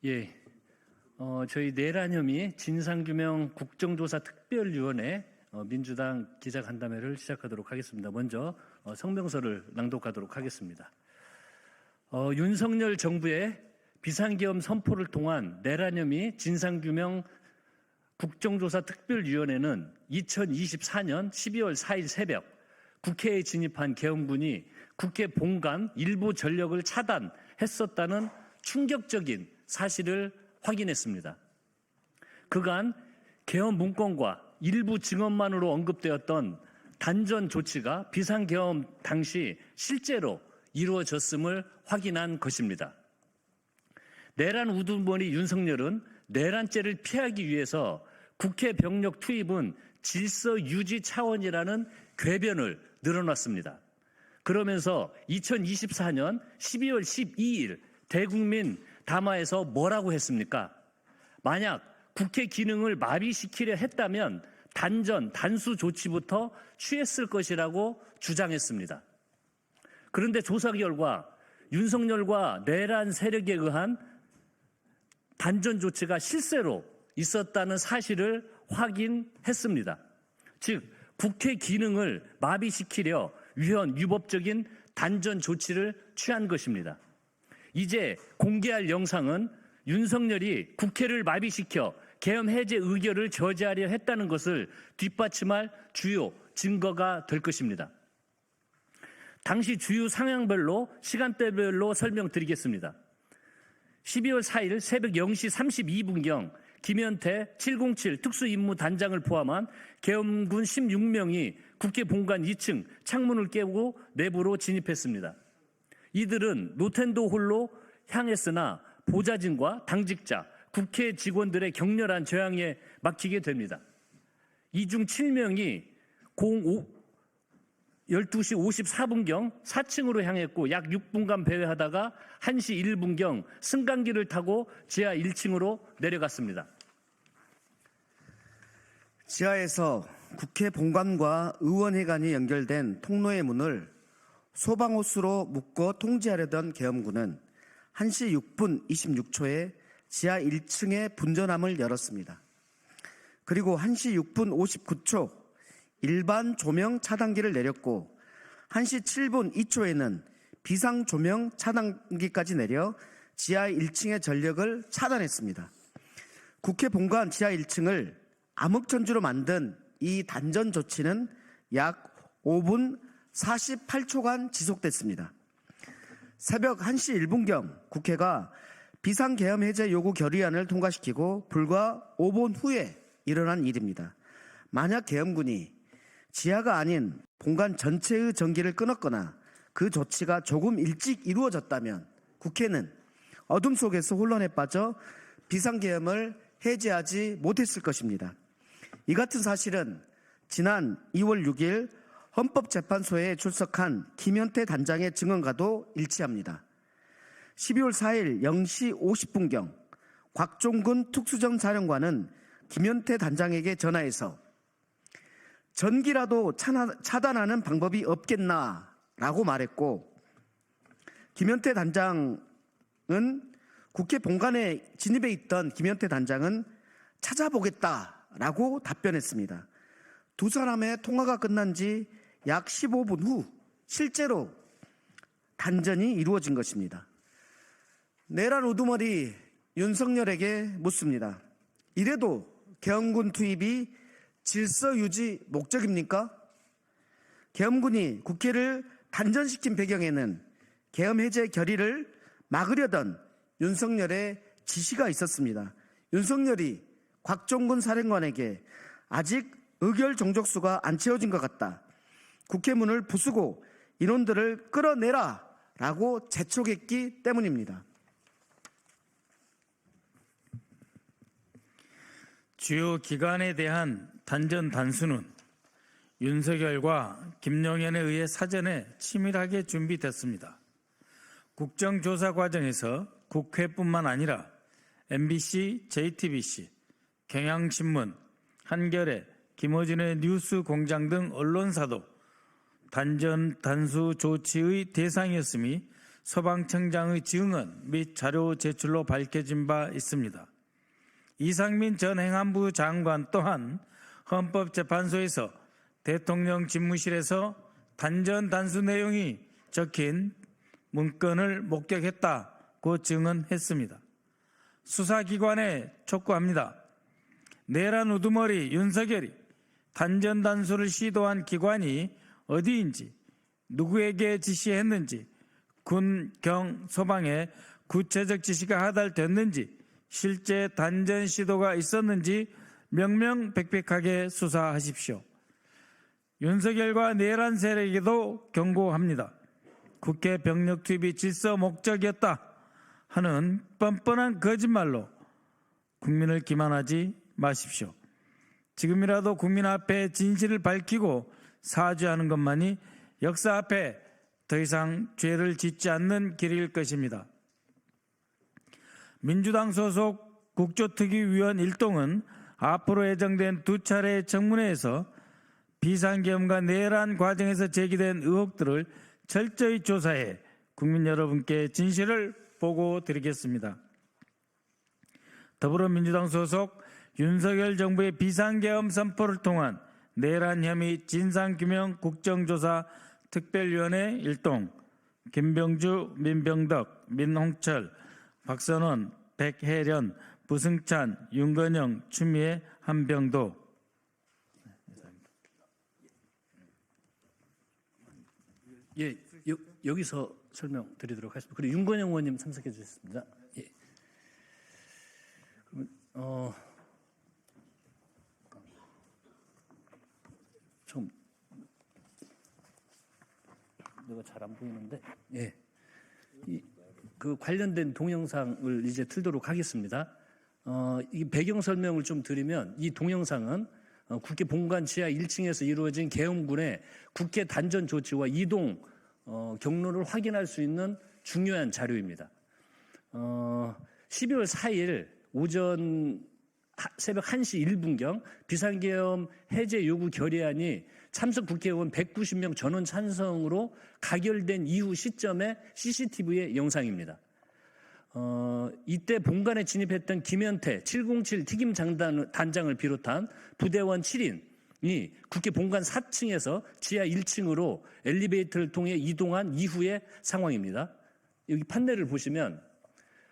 예, 저희 내란혐의 진상규명 국정조사 특별위원회 민주당 기자간담회를 시작하도록 하겠습니다. 먼저 성명서를 낭독하도록 하겠습니다. 윤석열 정부의 비상계엄 선포를 통한 내란혐의 진상규명 국정조사 특별위원회는 2024년 12월 4일 새벽 국회에 진입한 계엄군이 국회 본관 일부 전력을 차단했었다는 충격적인 사실을 확인했습니다. 그간 계엄 문건과 일부 증언만으로 언급되었던 단전 조치가 비상계엄 당시 실제로 이루어졌음을 확인한 것입니다. 내란 우두머리 윤석열은 내란죄를 피하기 위해서 국회 병력 투입은 질서 유지 차원이라는 궤변을 늘어놨습니다. 그러면서 2024년 12월 12일 대국민 담화에서 뭐라고 했습니까? 만약 국회 기능을 마비시키려 했다면 단수 조치부터 취했을 것이라고 주장했습니다. 그런데 조사 결과 윤석열과 내란 세력에 의한 단전 조치가 실제로 있었다는 사실을 확인했습니다. 즉, 국회 기능을 마비시키려 위헌 위법적인 단전 조치를 취한 것입니다. 이제 공개할 영상은 윤석열이 국회를 마비시켜 계엄 해제 의결을 저지하려 했다는 것을 뒷받침할 주요 증거가 될 것입니다. 당시 주요 상황별로 시간대별로 설명드리겠습니다. 12월 4일 새벽 0시 32분경 김현태 707 특수임무단장을 포함한 계엄군 16명이 국회 본관 2층 창문을 깨고 내부로 진입했습니다. 이들은 노텐도 홀로 향했으나 보좌진과 당직자, 국회 직원들의 격렬한 저항에 막히게 됩니다. 이 중 7명이 12시 54분경 4층으로 향했고 약 6분간 배회하다가 1시 1분경 승강기를 타고 지하 1층으로 내려갔습니다. 지하에서 국회 본관과 의원회관이 연결된 통로의 문을 소방호스로 묶어 통제하려던 계엄군은 1시 6분 26초에 지하 1층의 분전함을 열었습니다. 그리고 1시 6분 59초 일반 조명 차단기를 내렸고 1시 7분 2초에는 비상 조명 차단기까지 내려 지하 1층의 전력을 차단했습니다. 국회 본관 지하 1층을 암흑천주로 만든 이 단전 조치는 약 5분 48초간 지속됐습니다. 새벽 1시 1분경 국회가 비상계엄 해제 요구 결의안을 통과시키고 불과 5분 후에 일어난 일입니다. 만약 계엄군이 지하가 아닌 본관 전체의 전기를 끊었거나 그 조치가 조금 일찍 이루어졌다면 국회는 어둠 속에서 혼란에 빠져 비상계엄을 해제하지 못했을 것입니다. 이 같은 사실은 지난 2월 6일 헌법재판소에 출석한 김현태 단장의 증언과도 일치합니다. 12월 4일 0시 50분경 곽종근 특수전 사령관은 김현태 단장에게 전화해서 전기라도 차단하는 방법이 없겠나라고 말했고, 김현태 단장은 국회 본관에 진입해 있던 김현태 단장은 찾아보겠다라고 답변했습니다. 두 사람의 통화가 끝난 지 약 15분 후 실제로 단전이 이루어진 것입니다. 내란 우두머리 윤석열에게 묻습니다. 이래도 계엄군 투입이 질서 유지 목적입니까? 계엄군이 국회를 단전시킨 배경에는 계엄 해제 결의를 막으려던 윤석열의 지시가 있었습니다. 윤석열이 곽종근 사령관에게 아직 의결 종족수가 안 채워진 것 같다. 국회 문을 부수고 인원들을 끌어내라 라고 재촉했기 때문입니다. 주요 기관에 대한 단전 단수는 윤석열과 김용현에 의해 사전에 치밀하게 준비됐습니다. 국정조사 과정에서 국회뿐만 아니라 MBC, JTBC, 경향신문, 한겨레, 김어준의 뉴스공장 등 언론사도 단전 단수 조치의 대상이었음이 소방청장의 증언 및 자료 제출로 밝혀진 바 있습니다. 이상민 전 행안부 장관 또한 헌법재판소에서 대통령 집무실에서 단전 단수 내용이 적힌 문건을 목격했다고 증언했습니다. 수사기관에 촉구합니다. 내란 우두머리 윤석열이 단전 단수를 시도한 기관이 어디인지, 누구에게 지시했는지, 군, 경, 소방에 구체적 지시가 하달됐는지, 실제 단전 시도가 있었는지 명명백백하게 수사하십시오. 윤석열과 내란 세력에도 경고합니다. 국회 병력 투입이 질서 목적이었다 하는 뻔뻔한 거짓말로 국민을 기만하지 마십시오. 지금이라도 국민 앞에 진실을 밝히고 사죄하는 것만이 역사 앞에 더 이상 죄를 짓지 않는 길일 것입니다. 민주당 소속 국조특위위원 일동은 앞으로 예정된 2차례 청문회에서 비상계엄과 내란 과정에서 제기된 의혹들을 철저히 조사해 국민 여러분께 진실을 보고드리겠습니다. 더불어민주당 소속 윤석열 정부의 비상계엄 선포를 통한 내란 혐의 진상규명 국정조사 특별위원회 일동, 김병주, 민병덕, 민홍철, 박선원, 백혜련, 부승찬, 윤건영, 추미애, 한병도. 예, 여기서 설명드리도록 하겠습니다. 그리고 윤건영 의원님 참석해 주셨습니다. 예. 그러면 좀 내가 잘 안 보이는데, 예, 그 관련된 동영상을 이제 틀도록 하겠습니다. 이 배경 설명을 좀 드리면, 이 동영상은 국회 본관 지하 1층에서 이루어진 계엄군의 국회 단전 조치와 이동 경로를 확인할 수 있는 중요한 자료입니다. 12월 4일 오전 새벽 1시 1분경 비상계엄 해제 요구 결의안이 참석 국회의원 190명 전원 찬성으로 가결된 이후 시점의 CCTV의 영상입니다. 이때 본관에 진입했던 김현태 707 특임 단장을 비롯한 부대원 7인이 국회 본관 4층에서 지하 1층으로 엘리베이터를 통해 이동한 이후의 상황입니다. 여기 판넬을 보시면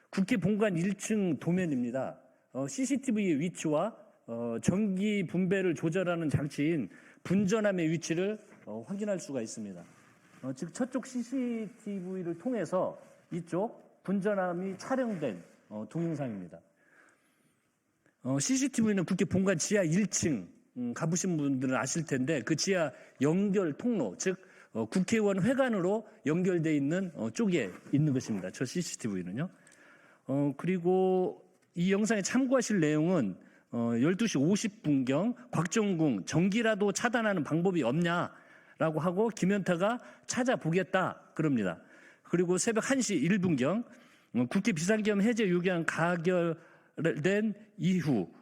국회 본관 1층 도면입니다. CCTV의 위치와 전기 분배를 조절하는 장치인 분전함의 위치를 확인할 수가 있습니다. 즉 저쪽 CCTV를 통해서 이쪽 분전함이 촬영된 동영상입니다. CCTV는 국회 본관 지하 1층 가보신 분들은 아실 텐데 그 지하 연결 통로, 즉 국회의원 회관으로 연결되어 있는 쪽에 있는 것입니다. 저 CCTV는요. 그리고 이 영상에 참고하실 내용은 12시 50분경 곽정궁 전기라도 차단하는 방법이 없냐라고 하고 김현태가 찾아보겠다 그럽니다. 그리고 새벽 1시 1분경 국회 비상계엄 해제 요구안 가결된 이후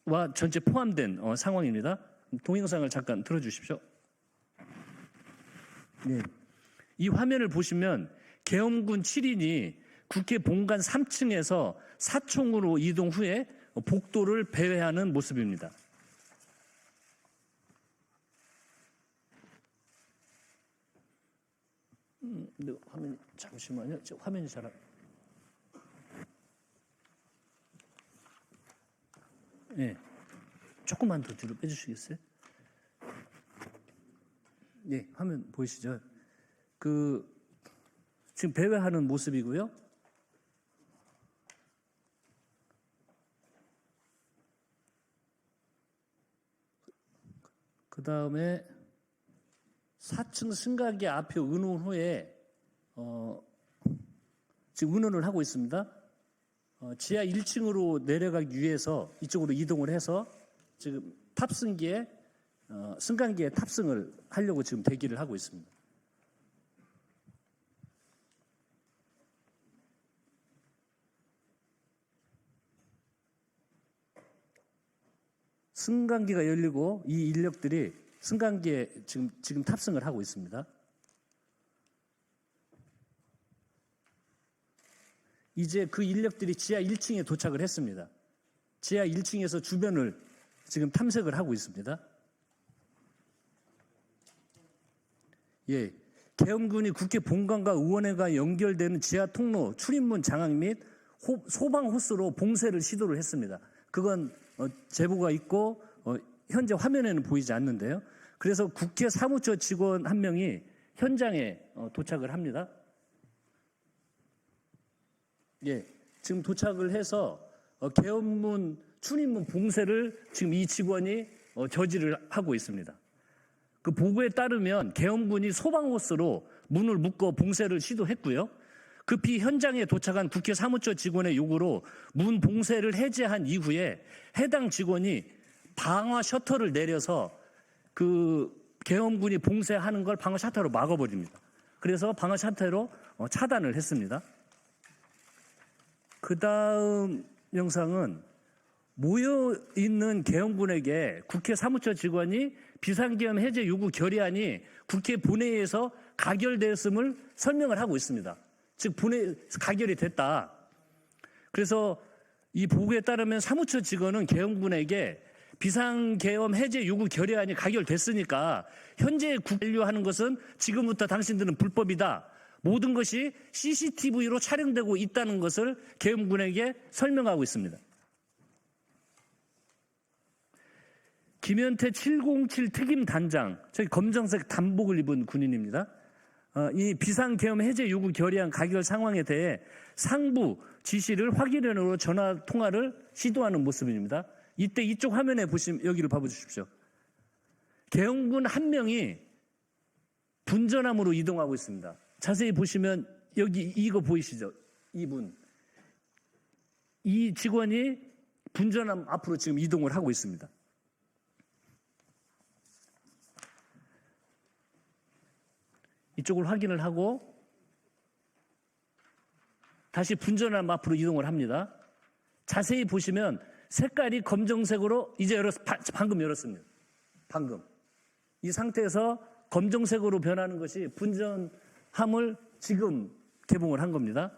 와 전체 포함된 상황입니다. 동영상을 잠깐 틀어주십시오. 네. 이 화면을 보시면 계엄군 7인이 국회 본관 3층에서 사총으로 이동 후에 복도를 배회하는 모습입니다. 근데 화면이 잠시만요. 화면이 잘 안. 네, 조금만 더 뒤로 빼주시겠어요? 네, 화면 보이시죠? 지금 배회하는 모습이고요. 그 다음에 4층 승강기 앞에 의논 후에 지금 의논을 하고 있습니다. 지하 1층으로 내려가기 위해서 이쪽으로 이동을 해서 지금 탑승기에 승강기에 탑승을 하려고 지금 대기를 하고 있습니다. 승강기가 열리고 이 인력들이 승강기에 지금 탑승을 하고 있습니다. 이제 그 인력들이 지하 1층에 도착을 했습니다. 지하 1층에서 주변을 지금 탐색을 하고 있습니다. 예, 계엄군이 국회 본관과 의원회가 연결되는 지하 통로 출입문 장악 및 소방 호스로 봉쇄를 시도를 했습니다. 그건 제보가 있고 현재 화면에는 보이지 않는데요. 그래서 국회 사무처 직원 한 명이 현장에 도착을 합니다. 예, 지금 도착을 해서 계엄문 출입문 봉쇄를 지금 이 직원이 저지를 하고 있습니다. 그 보고에 따르면 계엄군이 소방호스로 문을 묶어 봉쇄를 시도했고요. 급히 현장에 도착한 국회 사무처 직원의 요구로 문 봉쇄를 해제한 이후에 해당 직원이 방화 셔터를 내려서 그 계엄군이 봉쇄하는 걸 방화 셔터로 막아버립니다. 그래서 방화 셔터로 차단을 했습니다. 그 다음 영상은 모여있는 계엄군에게 국회 사무처 직원이 비상계엄 해제 요구 결의안이 국회 본회의에서 가결되었음을 설명을 하고 있습니다. 즉 가결이 됐다. 그래서 이 보고에 따르면 사무처 직원은 계엄군에게 비상계엄 해제 요구 결의안이 가결됐으니까 현재 관료하는 것은 지금부터 당신들은 불법이다. 모든 것이 CCTV로 촬영되고 있다는 것을 계엄군에게 설명하고 있습니다. 김현태 707 특임단장, 저기 검정색 단복을 입은 군인입니다. 이 비상계엄 해제 요구 결의안 가결 상황에 대해 상부 지시를 확인으로 전화 통화를 시도하는 모습입니다. 이때 이쪽 화면에 보시면 여기를 봐주십시오. 계엄군 한 명이 분전함으로 이동하고 있습니다. 자세히 보시면 여기 이거 보이시죠? 이분. 이 직원이 분전함 앞으로 지금 이동을 하고 있습니다. 이쪽을 확인을 하고 다시 분전함 앞으로 이동을 합니다. 자세히 보시면 색깔이 검정색으로 이제 방금 열었습니다. 방금. 이 상태에서 검정색으로 변하는 것이 분전함을 지금 개봉을 한 겁니다.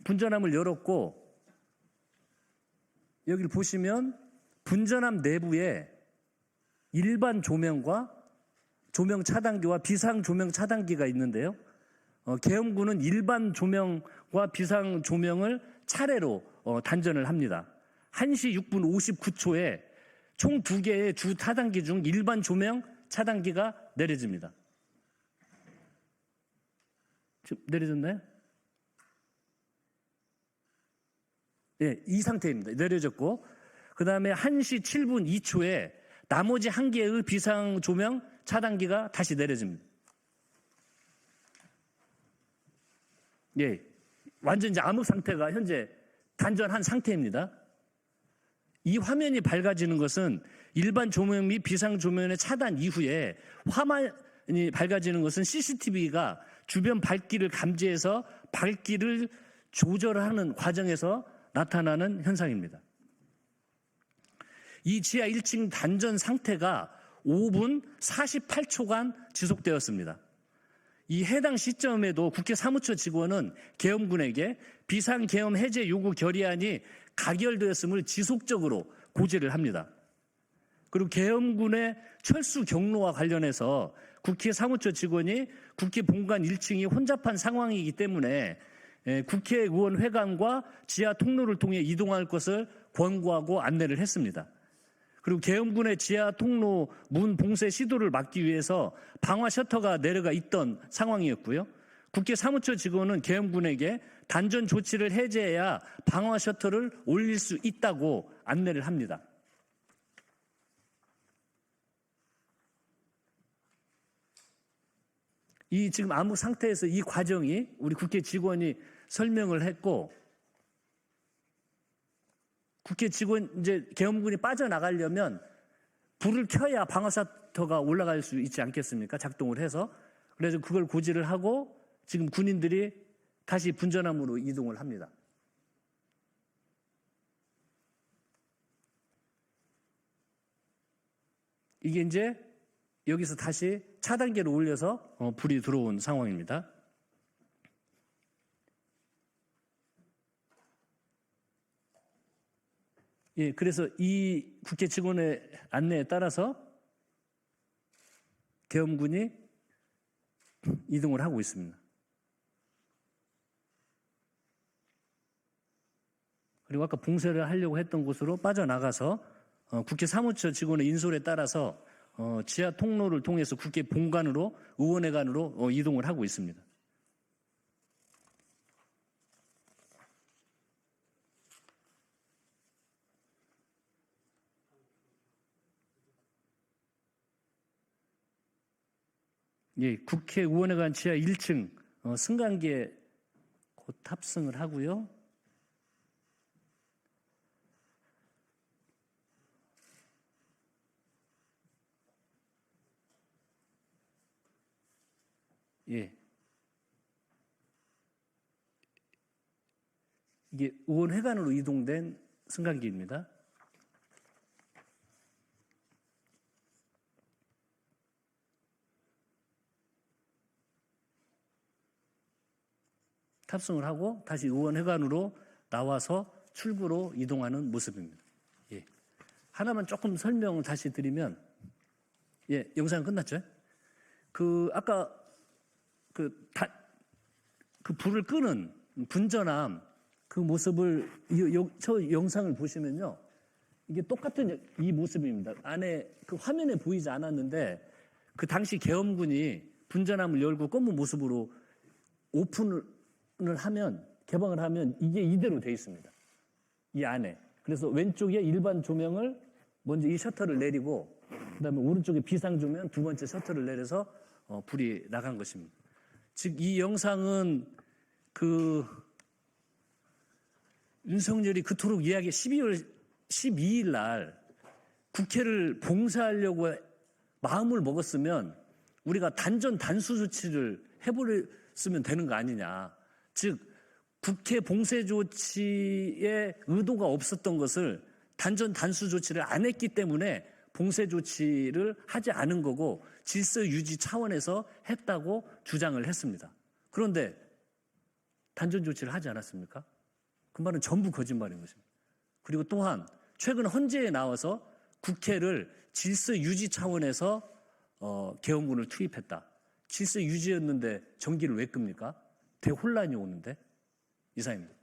분전함을 열었고 여기를 보시면 분전함 내부에 일반 조명과 조명 차단기와 비상 조명 차단기가 있는데요. 계엄군은 일반 조명과 비상 조명을 차례로 단전을 합니다. 1시 6분 59초에 총 2개의 주 차단기 중 일반 조명 차단기가 내려집니다. 지금 내려졌나요? 네, 이 상태입니다. 내려졌고 그 다음에 1시 7분 2초에 나머지 1개의 비상 조명 차단기가 다시 내려집니다. 예, 완전 이제 암흑 상태가 현재 단전한 상태입니다. 이 화면이 밝아지는 것은 일반 조명 및 비상 조명의 차단 이후에 화면이 밝아지는 것은 CCTV가 주변 밝기를 감지해서 밝기를 조절하는 과정에서 나타나는 현상입니다. 이 지하 1층 단전 상태가 5분 48초간 지속되었습니다. 이 해당 시점에도 국회 사무처 직원은 계엄군에게 비상계엄 해제 요구 결의안이 가결되었음을 지속적으로 고지를 합니다. 그리고 계엄군의 철수 경로와 관련해서 국회 사무처 직원이 국회 본관 1층이 혼잡한 상황이기 때문에 국회의원 회관과 지하 통로를 통해 이동할 것을 권고하고 안내를 했습니다. 그리고 계엄군의 지하 통로 문 봉쇄 시도를 막기 위해서 방화 셔터가 내려가 있던 상황이었고요. 국회 사무처 직원은 계엄군에게 단전 조치를 해제해야 방화 셔터를 올릴 수 있다고 안내를 합니다. 이 지금 암흑 상태에서 이 과정이 우리 국회 직원이 설명을 했고 국회 직원 이제 계엄군이 빠져나가려면 불을 켜야 방화 셔터가 올라갈 수 있지 않겠습니까? 작동을 해서. 그래서 그걸 고지를 하고 지금 군인들이 다시 분전함으로 이동을 합니다. 이게 이제 여기서 다시 차단기를 올려서 불이 들어온 상황입니다. 예, 그래서 이 국회 직원의 안내에 따라서 계엄군이 이동을 하고 있습니다. 그리고 아까 봉쇄를 하려고 했던 곳으로 빠져나가서 국회 사무처 직원의 인솔에 따라서 지하 통로를 통해서 국회 본관으로 의원회관으로 이동을 하고 있습니다. 예, 국회 의원회관 지하 1층 승강기에 곧 탑승을 하고요. 예. 이게 의원회관으로 이동된 승강기입니다. 탑승을 하고 다시 의원회관으로 나와서 출구로 이동하는 모습입니다. 예. 하나만 조금 설명을 다시 드리면, 예, 영상 끝났죠? 아까 그 불을 끄는 분전함 그 모습을 저 영상을 보시면요, 이게 똑같은 이 모습입니다. 안에 그 화면에 보이지 않았는데 그 당시 계엄군이 분전함을 열고 검은 모습으로 오픈을 하면, 개방을 하면 이게 이대로 돼 있습니다. 이 안에. 그래서 왼쪽에 일반 조명을 먼저 이 셔터를 내리고 그다음에 오른쪽에 비상 조명 두 번째 셔터를 내려서 불이 나간 것입니다. 즉 이 영상은 윤석열이 그토록 이야기 12월 12일 날 국회를 봉쇄하려고 마음을 먹었으면 우리가 단전 단수 조치를 해버렸으면 되는 거 아니냐. 즉 국회 봉쇄 조치에 의도가 없었던 것을 단전 단수 조치를 안 했기 때문에 봉쇄 조치를 하지 않은 거고 질서 유지 차원에서 했다고 주장을 했습니다. 그런데 단전 조치를 하지 않았습니까? 그 말은 전부 거짓말인 것입니다. 그리고 또한 최근 헌재에 나와서 국회를 질서 유지 차원에서 계엄군을 투입했다. 질서 유지였는데 전기를 왜 끕니까? 대혼란이 오는데? 이상입니다.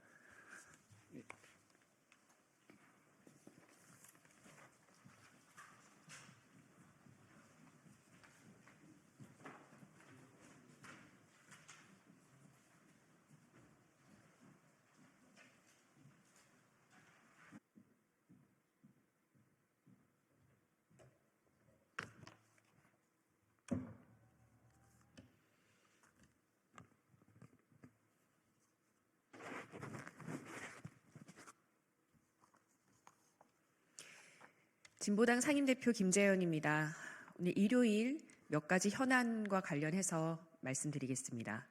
진보당 상임대표 김재현입니다. 오늘 일요일 몇 가지 현안과 관련해서 말씀드리겠습니다.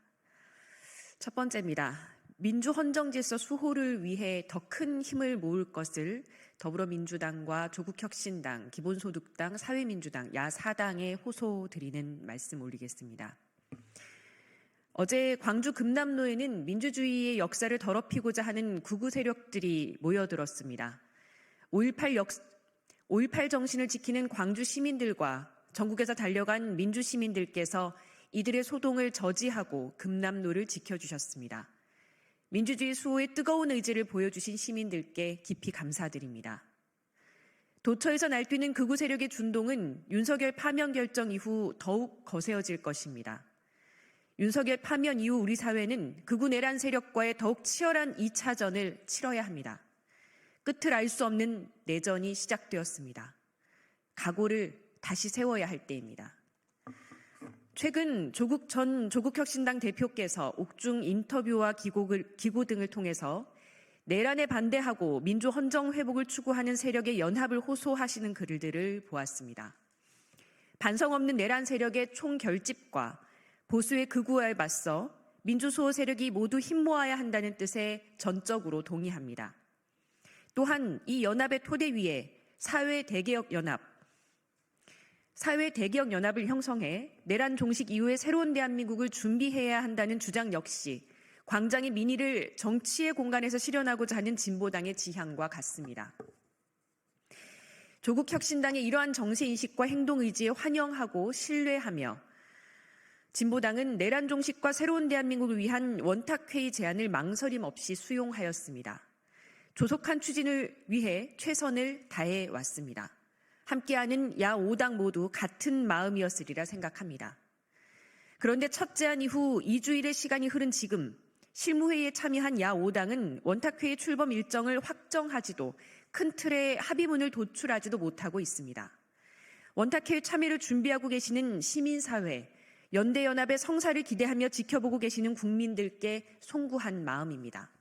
첫 번째입니다. 민주헌정질서 수호를 위해 더 큰 힘을 모을 것을 더불어민주당과 조국혁신당, 기본소득당, 사회민주당, 야4당에 호소드리는 말씀 올리겠습니다. 어제 광주 금남로에는 민주주의의 역사를 더럽히고자 하는 극우 세력들이 모여들었습니다. 5.18 정신을 지키는 광주 시민들과 전국에서 달려간 민주 시민들께서 이들의 소동을 저지하고 금남로를 지켜주셨습니다. 민주주의 수호의 뜨거운 의지를 보여주신 시민들께 깊이 감사드립니다. 도처에서 날뛰는 극우 세력의 준동은 윤석열 파면 결정 이후 더욱 거세어질 것입니다. 윤석열 파면 이후 우리 사회는 극우 내란 세력과의 더욱 치열한 2차전을 치러야 합니다. 끝을 알 수 없는 내전이 시작되었습니다. 각오를 다시 세워야 할 때입니다. 최근 조국 전 조국혁신당 대표께서 옥중 인터뷰와 기고 등을 통해서 내란에 반대하고 민주 헌정 회복을 추구하는 세력의 연합을 호소하시는 글들을 보았습니다. 반성 없는 내란 세력의 총결집과 보수의 극우화에 맞서 민주수호 세력이 모두 힘 모아야 한다는 뜻에 전적으로 동의합니다. 또한 이 연합의 토대 위에 사회대개혁연합을 형성해 내란 종식 이후의 새로운 대한민국을 준비해야 한다는 주장 역시 광장의 민의를 정치의 공간에서 실현하고자 하는 진보당의 지향과 같습니다. 조국혁신당의 이러한 정세인식과 행동의지에 환영하고 신뢰하며 진보당은 내란 종식과 새로운 대한민국을 위한 원탁회의 제안을 망설임 없이 수용하였습니다. 조속한 추진을 위해 최선을 다해 왔습니다. 함께하는 야 5당 모두 같은 마음이었으리라 생각합니다. 그런데 첫 제안 이후 2주일의 시간이 흐른 지금 실무회의에 참여한 야 5당은 원탁회의 출범 일정을 확정하지도 큰 틀의 합의문을 도출하지도 못하고 있습니다. 원탁회의 참여를 준비하고 계시는 시민사회, 연대연합의 성사를 기대하며 지켜보고 계시는 국민들께 송구한 마음입니다.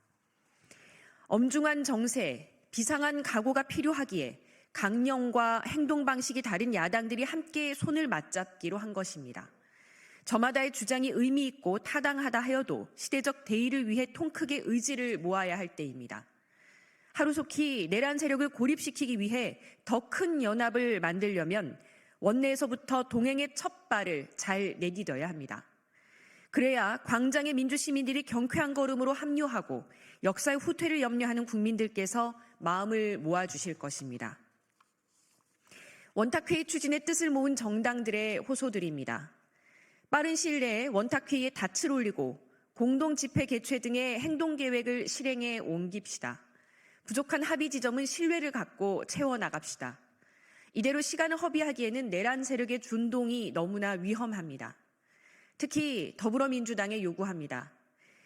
엄중한 정세, 비상한 각오가 필요하기에 강령과 행동 방식이 다른 야당들이 함께 손을 맞잡기로 한 것입니다. 저마다의 주장이 의미 있고 타당하다 하여도 시대적 대의를 위해 통 크게 의지를 모아야 할 때입니다. 하루속히 내란 세력을 고립시키기 위해 더 큰 연합을 만들려면 원내에서부터 동행의 첫 발을 잘 내디뎌야 합니다. 그래야 광장의 민주시민들이 경쾌한 걸음으로 합류하고 역사의 후퇴를 염려하는 국민들께서 마음을 모아주실 것입니다. 원탁회의 추진의 뜻을 모은 정당들의 호소들입니다. 빠른 시일 내에 원탁회의에 닻을 올리고 공동집회 개최 등의 행동계획을 실행에 옮깁시다. 부족한 합의 지점은 신뢰를 갖고 채워나갑시다. 이대로 시간을 허비하기에는 내란 세력의 준동이 너무나 위험합니다. 특히 더불어민주당에 요구합니다.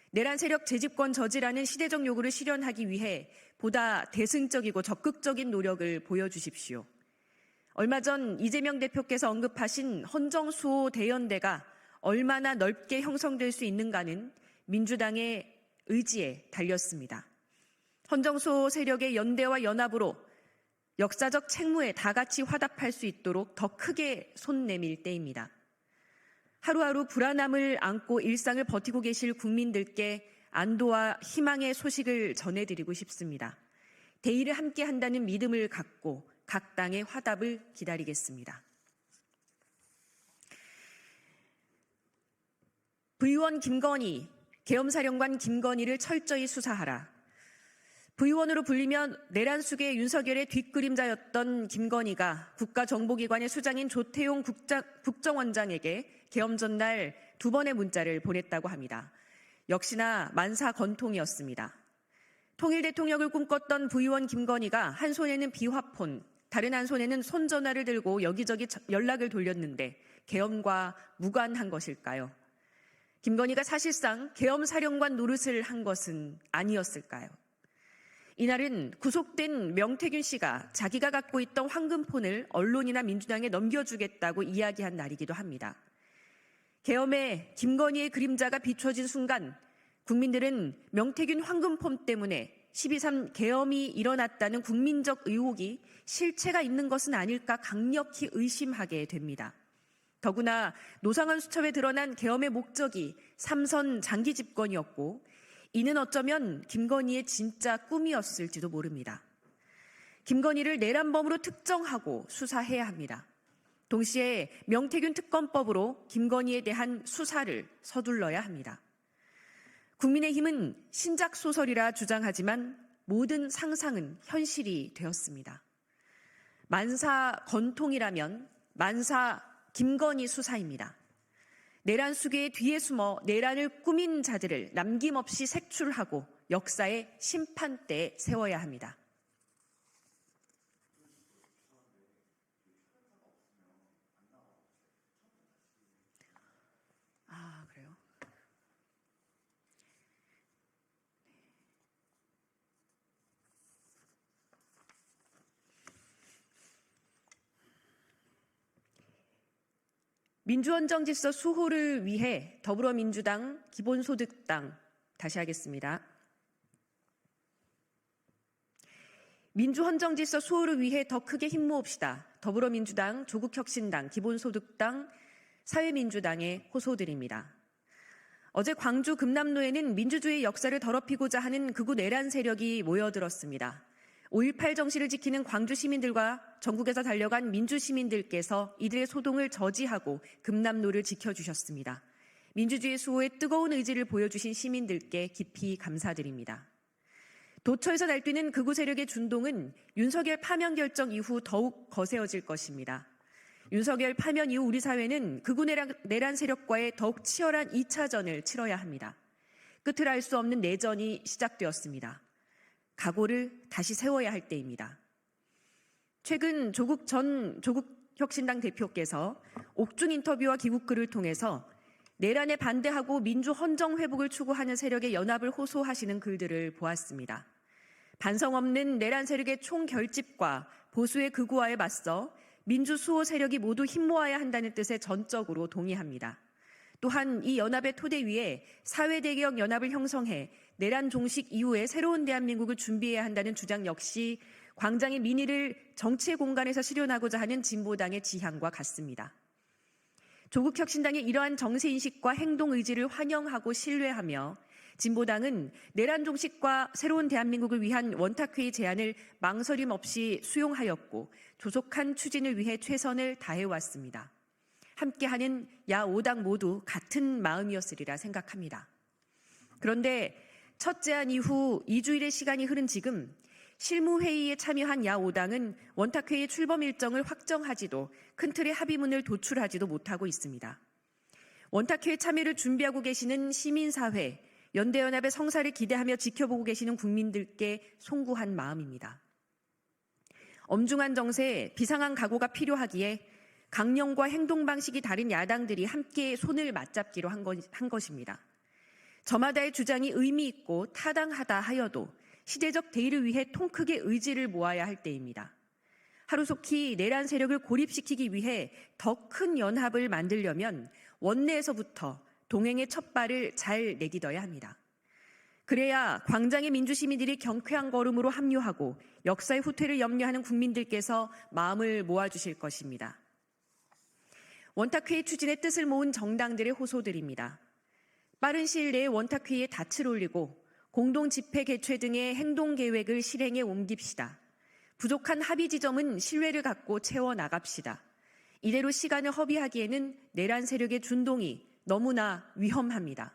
내란 세력 재집권 저지라는 시대적 요구를 실현하기 위해 보다 대승적이고 적극적인 노력을 보여주십시오. 얼마 전 이재명 대표께서 언급하신 헌정수호 대연대가 얼마나 넓게 형성될 수 있는가는 민주당의 의지에 달렸습니다. 헌정수호 세력의 연대와 연합으로 역사적 책무에 다 같이 화답할 수 있도록 더 크게 손 내밀 때입니다. 하루하루 불안함을 안고 일상을 버티고 계실 국민들께 안도와 희망의 소식을 전해드리고 싶습니다. 대의를 함께 한다는 믿음을 갖고 각 당의 화답을 기다리겠습니다. 부의원 김건희, 계엄사령관 김건희를 철저히 수사하라. 부의원으로 불리면 내란 수계 윤석열의 뒷그림자였던 김건희가 국가정보기관의 수장인 조태용 국정원장에게 계엄 전날 2번의 문자를 보냈다고 합니다. 역시나 만사건통이었습니다. 통일 대통령을 꿈꿨던 부의원 김건희가 한 손에는 비화폰, 다른 한 손에는 손전화를 들고 여기저기 연락을 돌렸는데 계엄과 무관한 것일까요? 김건희가 사실상 계엄사령관 노릇을 한 것은 아니었을까요? 이날은 구속된 명태균 씨가 자기가 갖고 있던 황금폰을 언론이나 민주당에 넘겨주겠다고 이야기한 날이기도 합니다. 계엄에 김건희의 그림자가 비춰진 순간 국민들은 명태균 황금폰 때문에 12.3 계엄이 일어났다는 국민적 의혹이 실체가 있는 것은 아닐까 강력히 의심하게 됩니다. 더구나 노상원 수첩에 드러난 계엄의 목적이 3선 장기 집권이었고 이는 어쩌면 김건희의 진짜 꿈이었을지도 모릅니다. 김건희를 내란범으로 특정하고 수사해야 합니다. 동시에 명태균 특검법으로 김건희에 대한 수사를 서둘러야 합니다. 국민의힘은 신작소설이라 주장하지만 모든 상상은 현실이 되었습니다. 만사 건통이라면 만사 김건희 수사입니다. 내란 수계의 뒤에 숨어 내란을 꾸민 자들을 남김없이 색출하고 역사의 심판대에 세워야 합니다. 그래요? 민주헌정질서 수호를 위해 더불어민주당, 기본소득당, 다시 하겠습니다. 민주헌정질서 수호를 위해 더 크게 힘모읍시다. 더불어민주당, 조국혁신당, 기본소득당, 사회민주당의 호소들입니다. 어제 광주 금남로에는 민주주의 역사를 더럽히고자 하는 극우 내란 세력이 모여들었습니다. 5.18 정신을 지키는 광주 시민들과 전국에서 달려간 민주 시민들께서 이들의 소동을 저지하고 금남로를 지켜주셨습니다. 민주주의 수호에 뜨거운 의지를 보여주신 시민들께 깊이 감사드립니다. 도처에서 날뛰는 극우 세력의 준동은 윤석열 파면 결정 이후 더욱 거세어질 것입니다. 윤석열 파면 이후 우리 사회는 극우 내란 세력과의 더욱 치열한 2차전을 치러야 합니다. 끝을 알 수 없는 내전이 시작되었습니다. 각오를 다시 세워야 할 때입니다. 최근 조국 혁신당 대표께서 옥중 인터뷰와 기국글을 통해서 내란에 반대하고 민주 헌정 회복을 추구하는 세력의 연합을 호소하시는 글들을 보았습니다. 반성 없는 내란 세력의 총결집과 보수의 극우화에 맞서 민주 수호 세력이 모두 힘 모아야 한다는 뜻에 전적으로 동의합니다. 또한 이 연합의 토대 위에 사회대개혁 연합을 형성해 내란 종식 이후에 새로운 대한민국을 준비해야 한다는 주장 역시 광장의 민의를 정치의 공간에서 실현하고자 하는 진보당의 지향과 같습니다. 조국 혁신당의 이러한 정세인식과 행동 의지를 환영하고 신뢰하며 진보당은 내란 종식과 새로운 대한민국을 위한 원탁회의 제안을 망설임 없이 수용하였고 조속한 추진을 위해 최선을 다해왔습니다. 함께하는 야 5당 모두 같은 마음이었으리라 생각합니다. 그런데 첫 제안 이후 2주일의 시간이 흐른 지금 실무회의에 참여한 야 5당은 원탁회의 출범 일정을 확정하지도 큰 틀의 합의문을 도출하지도 못하고 있습니다. 원탁회의 참여를 준비하고 계시는 시민사회, 연대연합의 성사를 기대하며 지켜보고 계시는 국민들께 송구한 마음입니다. 엄중한 정세에 비상한 각오가 필요하기에 강령과 행동 방식이 다른 야당들이 함께 손을 맞잡기로 한 것입니다. 저마다의 주장이 의미 있고 타당하다 하여도 시대적 대의를 위해 통 크게 의지를 모아야 할 때입니다. 하루속히 내란 세력을 고립시키기 위해 더 큰 연합을 만들려면 원내에서부터 동행의 첫 발을 잘 내딛어야 합니다. 그래야 광장의 민주시민들이 경쾌한 걸음으로 합류하고 역사의 후퇴를 염려하는 국민들께서 마음을 모아주실 것입니다. 원탁회의 추진에 뜻을 모은 정당들의 호소들입니다. 빠른 시일 내에 원탁회의에 닻을 올리고 공동 집회 개최 등의 행동 계획을 실행에 옮깁시다. 부족한 합의 지점은 신뢰를 갖고 채워나갑시다. 이대로 시간을 허비하기에는 내란 세력의 준동이 너무나 위험합니다.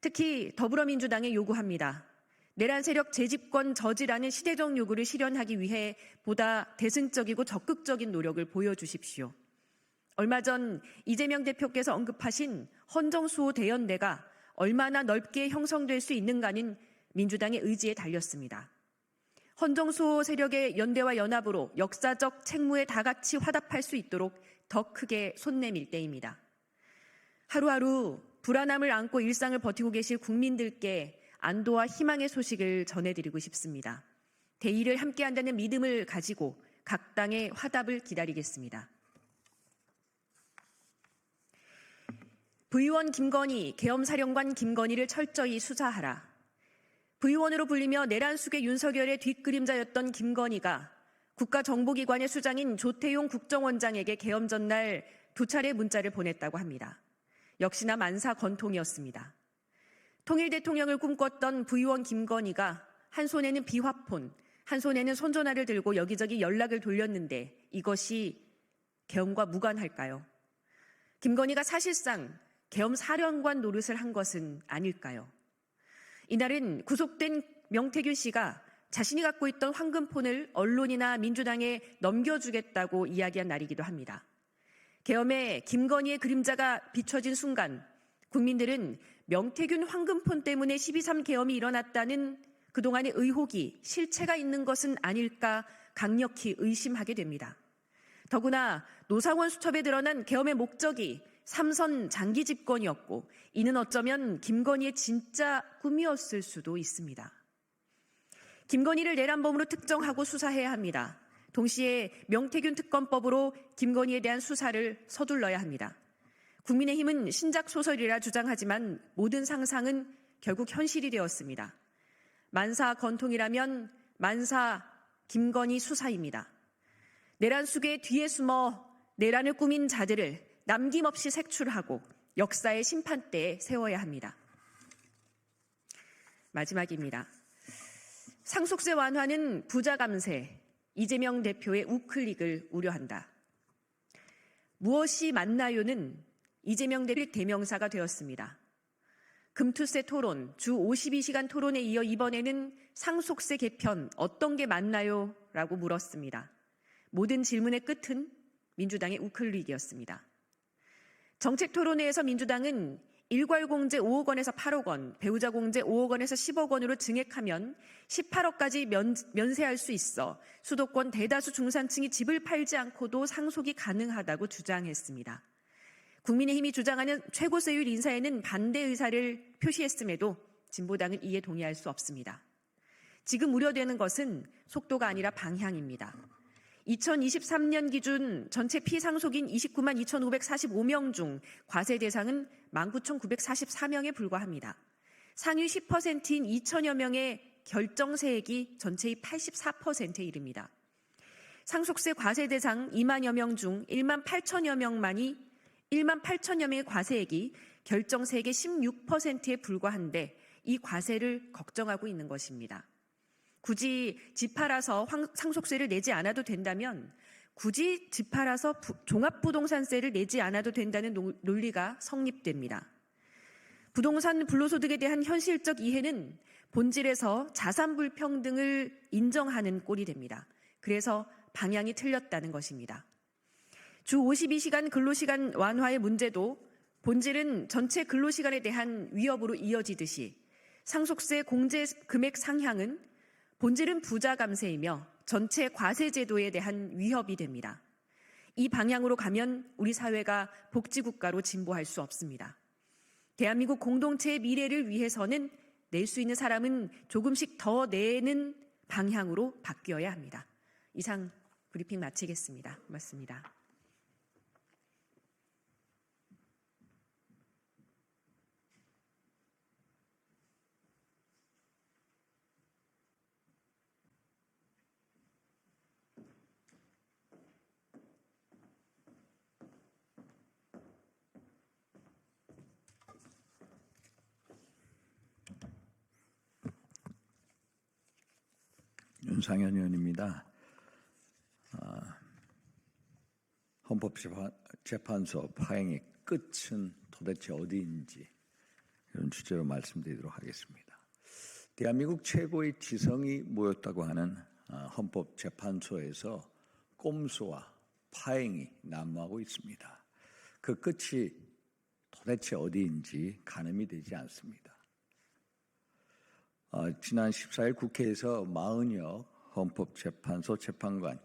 특히 더불어민주당에 요구합니다. 내란 세력 재집권 저지라는 시대적 요구를 실현하기 위해 보다 대승적이고 적극적인 노력을 보여주십시오. 얼마 전 이재명 대표께서 언급하신 헌정수호 대연대가 얼마나 넓게 형성될 수 있는가는 민주당의 의지에 달렸습니다. 헌정수호 세력의 연대와 연합으로 역사적 책무에 다 같이 화답할 수 있도록 더 크게 손 내밀 때입니다. 하루하루 불안함을 안고 일상을 버티고 계실 국민들께 안도와 희망의 소식을 전해드리고 싶습니다. 대의를 함께한다는 믿음을 가지고 각 당의 화답을 기다리겠습니다. 부의원 김건희, 계엄사령관 김건희를 철저히 수사하라. 부의원으로 불리며 내란 숙의 윤석열의 뒷그림자였던 김건희가 국가정보기관의 수장인 조태용 국정원장에게 계엄 전날 2차례 문자를 보냈다고 합니다. 역시나 만사 건통이었습니다. 통일 대통령을 꿈꿨던 부의원 김건희가 한 손에는 비화폰, 한 손에는 손전화를 들고 여기저기 연락을 돌렸는데 이것이 계엄과 무관할까요? 김건희가 사실상 계엄사령관 노릇을 한 것은 아닐까요? 이날은 구속된 명태균 씨가 자신이 갖고 있던 황금폰을 언론이나 민주당에 넘겨주겠다고 이야기한 날이기도 합니다. 계엄에 김건희의 그림자가 비춰진 순간 국민들은 명태균 황금폰 때문에 12.3 계엄이 일어났다는 그동안의 의혹이 실체가 있는 것은 아닐까 강력히 의심하게 됩니다. 더구나 노상원 수첩에 드러난 계엄의 목적이 3선 장기 집권이었고 이는 어쩌면 김건희의 진짜 꿈이었을 수도 있습니다. 김건희를 내란범으로 특정하고 수사해야 합니다. 동시에 명태균 특검법으로 김건희에 대한 수사를 서둘러야 합니다. 국민의힘은 신작 소설이라 주장하지만 모든 상상은 결국 현실이 되었습니다. 만사 건통이라면 만사 김건희 수사입니다. 내란 숙의 뒤에 숨어 내란을 꾸민 자들을 남김없이 색출하고 역사의 심판대에 세워야 합니다. 마지막입니다. 상속세 완화는 부자 감세, 이재명 대표의 우클릭을 우려한다. 무엇이 맞나요는 이재명 대표의 대명사가 되었습니다. 금투세 토론, 주 52시간 토론에 이어 이번에는 상속세 개편 어떤 게 맞나요? 라고 물었습니다. 모든 질문의 끝은 민주당의 우클릭이었습니다. 정책 토론회에서 민주당은 일괄공제 5억 원에서 8억 원, 배우자 공제 5억 원에서 10억 원으로 증액하면 18억까지 면세할 수 있어 수도권 대다수 중산층이 집을 팔지 않고도 상속이 가능하다고 주장했습니다. 국민의힘이 주장하는 최고세율 인사에는 반대 의사를 표시했음에도 진보당은 이에 동의할 수 없습니다. 지금 우려되는 것은 속도가 아니라 방향입니다. 2023년 기준 전체 피상속인 29만 2,545명 중 과세 대상은 19,944명에 불과합니다. 상위 10%인 2천여 명의 결정세액이 전체의 84%에 이릅니다. 상속세 과세 대상 2만여 명 중 1만 8천여 명의 과세액이 결정세액의 16%에 불과한데 이 과세를 걱정하고 있는 것입니다. 굳이 집 팔아서 상속세를 내지 않아도 된다면 굳이 집 팔아서 종합부동산세를 내지 않아도 된다는 논리가 성립됩니다. 부동산 불로소득에 대한 현실적 이해는 본질에서 자산 불평등을 인정하는 꼴이 됩니다. 그래서 방향이 틀렸다는 것입니다. 주 52시간 근로시간 완화의 문제도 본질은 전체 근로시간에 대한 위협으로 이어지듯이 상속세 공제 금액 상향은 본질은 부자 감세이며 전체 과세 제도에 대한 위협이 됩니다. 이 방향으로 가면 우리 사회가 복지국가로 진보할 수 없습니다. 대한민국 공동체의 미래를 위해서는 낼 수 있는 사람은 조금씩 더 내는 방향으로 바뀌어야 합니다. 이상 브리핑 마치겠습니다. 고맙습니다. 윤상현 의원입니다. 헌법재판소 파행의 끝은 도대체 어디인지 이런 주제로 말씀드리도록 하겠습니다. 대한민국 최고의 지성이 모였다고 하는 헌법재판소에서 꼼수와 파행이 난무하고 있습니다. 그 끝이 도대체 어디인지 가늠이 되지 않습니다. 지난 14일 국회에서 마은혁 헌법재판소 재판관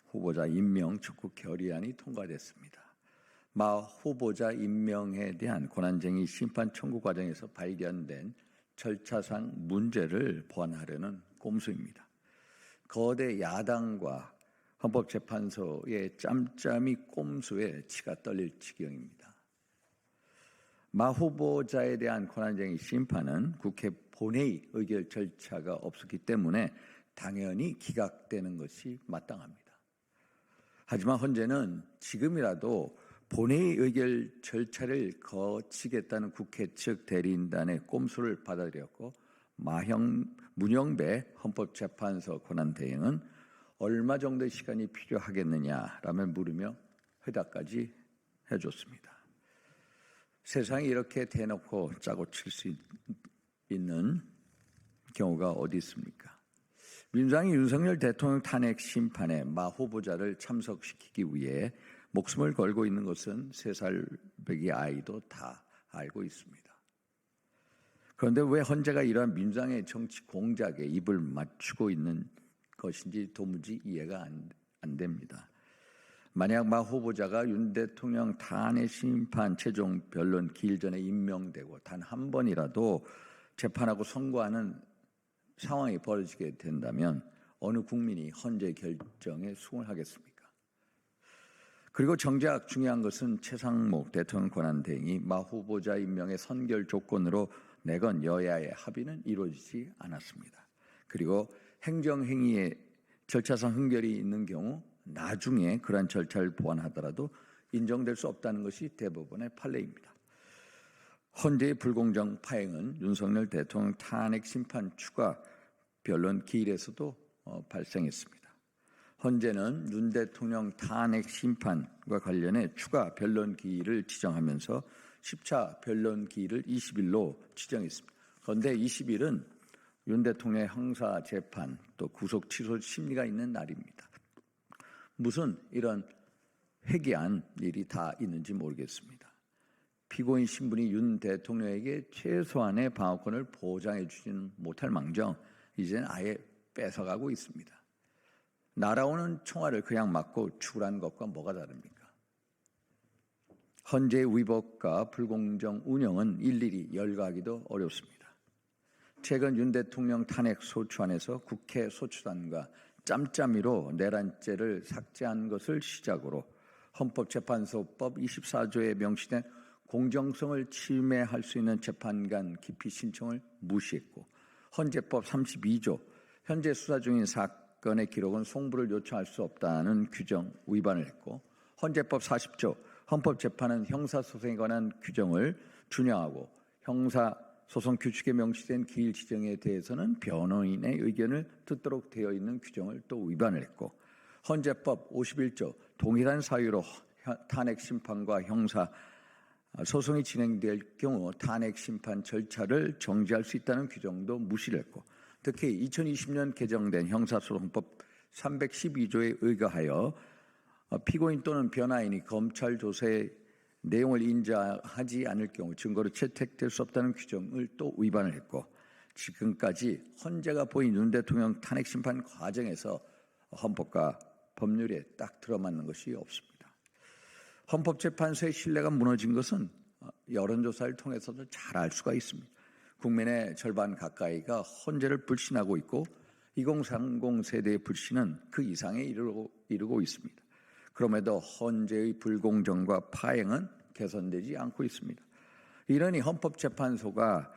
후보자 임명 촉구 결의안이 통과됐습니다. 마 후보자 임명에 대한 권한쟁의 심판 청구 과정에서 발견된 절차상 문제를 보완하려는 꼼수입니다. 거대 야당과 헌법재판소의 짬짬이 꼼수에 치가 떨릴 지경입니다. 마 후보자에 대한 권한쟁의 심판은 국회 본회의 의결 절차가 없었기 때문에 당연히 기각되는 것이 마땅합니다. 하지만 헌재는 지금이라도 본회의 의결 절차를 거치겠다는 국회 측 대리인단의 꼼수를 받아들였고 문영배 헌법재판소 권한대행은 얼마 정도의 시간이 필요하겠느냐라며 물으며 회답까지 해줬습니다. 세상에 이렇게 대놓고 짜고 칠 수 있는 경우가 어디 있습니까? 민주당이 윤석열 대통령 탄핵 심판에 마 후보자를 참석시키기 위해 목숨을 걸고 있는 것은 3살배기 아이도 다 알고 있습니다. 그런데 왜 헌재가 이러한 민주당의 정치 공작에 입을 맞추고 있는 것인지 도무지 이해가 안 됩니다. 만약 마 후보자가 윤 대통령 탄핵 심판 최종 변론 기일 전에 임명되고 단 한 번이라도 재판하고 선고하는 상황이 벌어지게 된다면 어느 국민이 헌재 결정에 수긍하겠습니까? 그리고 정작 중요한 것은 최상목 대통령 권한대행이 마 후보자 임명의 선결 조건으로 내건 여야의 합의는 이루어지지 않았습니다. 그리고 행정행위에 절차상 흥결이 있는 경우 나중에 그러한 절차를 보완하더라도 인정될 수 없다는 것이 대법원의 판례입니다. 헌재의 불공정 파행은 윤석열 대통령 탄핵 심판 추가 변론 기일에서도 발생했습니다. 헌재는 윤 대통령 탄핵 심판과 관련해 추가 변론 기일을 지정하면서 10차 변론기일을 20일로 지정했습니다. 그런데 20일은 윤 대통령의 형사재판 또 구속 취소 심리가 있는 날입니다. 무슨 이런 회개한 일이 다 있는지 모르겠습니다. 피고인 신분이 윤 대통령에게 최소한의 방어권을 보장해 주지는 못할 망정 이제는 아예 뺏어가고 있습니다. 날아오는 총알을 그냥 맞고 죽으라는 것과 뭐가 다릅니까? 헌재의 위법과 불공정 운영은 일일이 열거하기도 어렵습니다. 최근 윤 대통령 탄핵 소추안에서 국회 소추단과 짬짬이로 내란죄를 삭제한 것을 시작으로 헌법재판소법 24조에 명시된 공정성을 침해할 수 있는 재판관 기피 신청을 무시했고 헌재법 32조 현재 수사 중인 사건의 기록은 송부를 요청할 수 없다는 규정 위반을 했고 헌재법 40조 헌법재판은 형사소송에 관한 규정을 준용하고 형사소송 규칙에 명시된 기일 지정에 대해서는 변호인의 의견을 듣도록 되어 있는 규정을 또 위반을 했고 헌재법 51조 동일한 사유로 탄핵 심판과 형사 소송이 진행될 경우 탄핵 심판 절차를 정지할 수 있다는 규정도 무시를 했고 특히 2020년 개정된 형사소송법 312조에 의거하여 피고인 또는 변호인이 검찰 조사의 내용을 인정하지 않을 경우 증거로 채택될 수 없다는 규정을 또 위반을 했고 지금까지 헌재가 보인 윤 대통령 탄핵 심판 과정에서 헌법과 법률에 딱 들어맞는 것이 없습니다. 헌법재판소의 신뢰가 무너진 것은 여론조사를 통해서도 잘 알 수가 있습니다. 국민의 절반 가까이가 헌재를 불신하고 있고 2030 세대의 불신은 그 이상에 이르고 있습니다. 그럼에도 헌재의 불공정과 파행은 개선되지 않고 있습니다. 이러니 헌법재판소가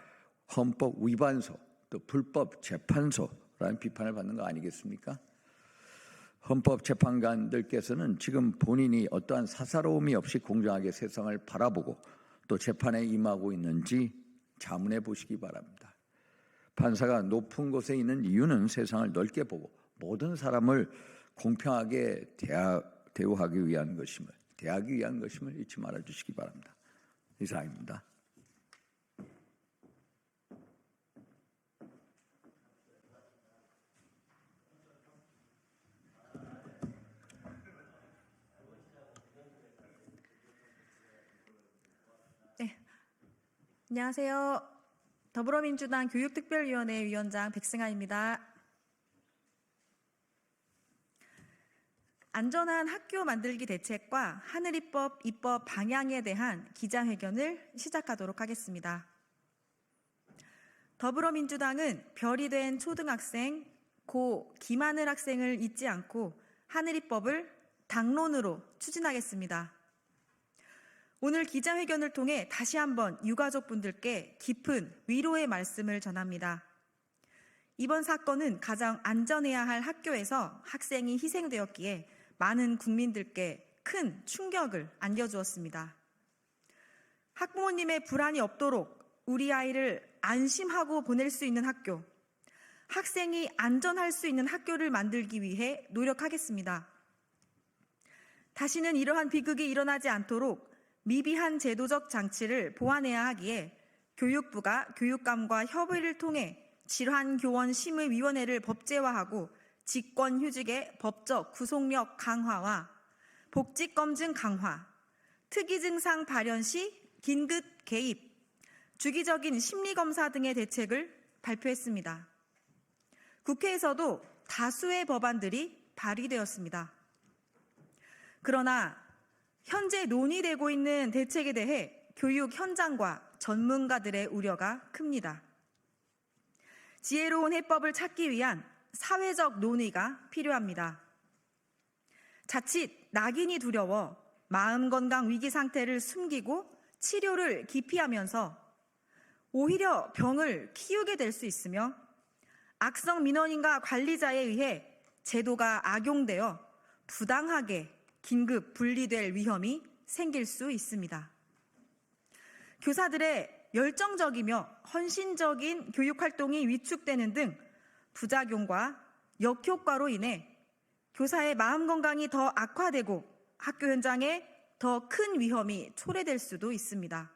헌법 위반소 또 불법 재판소라는 비판을 받는 거 아니겠습니까? 헌법재판관들께서는 지금 본인이 어떠한 사사로움이 없이 공정하게 세상을 바라보고 또 재판에 임하고 있는지 자문해 보시기 바랍니다. 판사가 높은 곳에 있는 이유는 세상을 넓게 보고 모든 사람을 공평하게 대우하기 위한 것임을, 대하기 위한 것임을 잊지 말아 주시기 바랍니다. 이상입니다. 안녕하세요. 더불어민주당 교육특별위원회 위원장 백승아입니다. 안전한 학교 만들기 대책과 하늘입법 입법 방향에 대한 기자회견을 시작하도록 하겠습니다. 더불어민주당은 별이 된 초등학생 고 김하늘 학생을 잊지 않고 하늘입법을 당론으로 추진하겠습니다. 오늘 기자회견을 통해 다시 한번 유가족분들께 깊은 위로의 말씀을 전합니다. 이번 사건은 가장 안전해야 할 학교에서 학생이 희생되었기에 많은 국민들께 큰 충격을 안겨주었습니다. 학부모님의 불안이 없도록 우리 아이를 안심하고 보낼 수 있는 학교, 학생이 안전할 수 있는 학교를 만들기 위해 노력하겠습니다. 다시는 이러한 비극이 일어나지 않도록 미비한 제도적 장치를 보완해야 하기에 교육부가 교육감과 협의를 통해 질환교원심의위원회를 법제화하고 직권휴직의 법적 구속력 강화와 복직검증 강화, 특이증상 발현 시 긴급 개입, 주기적인 심리검사 등의 대책을 발표했습니다. 국회에서도 다수의 법안들이 발의되었습니다. 그러나 현재 논의되고 있는 대책에 대해 교육 현장과 전문가들의 우려가 큽니다. 지혜로운 해법을 찾기 위한 사회적 논의가 필요합니다. 자칫 낙인이 두려워 마음건강 위기 상태를 숨기고 치료를 기피하면서 오히려 병을 키우게 될 수 있으며 악성 민원인과 관리자에 의해 제도가 악용되어 부당하게 긴급 분리될 위험이 생길 수 있습니다. 교사들의 열정적이며 헌신적인 교육활동이 위축되는 등 부작용과 역효과로 인해 교사의 마음 건강이 더 악화되고 학교 현장에 더 큰 위험이 초래될 수도 있습니다.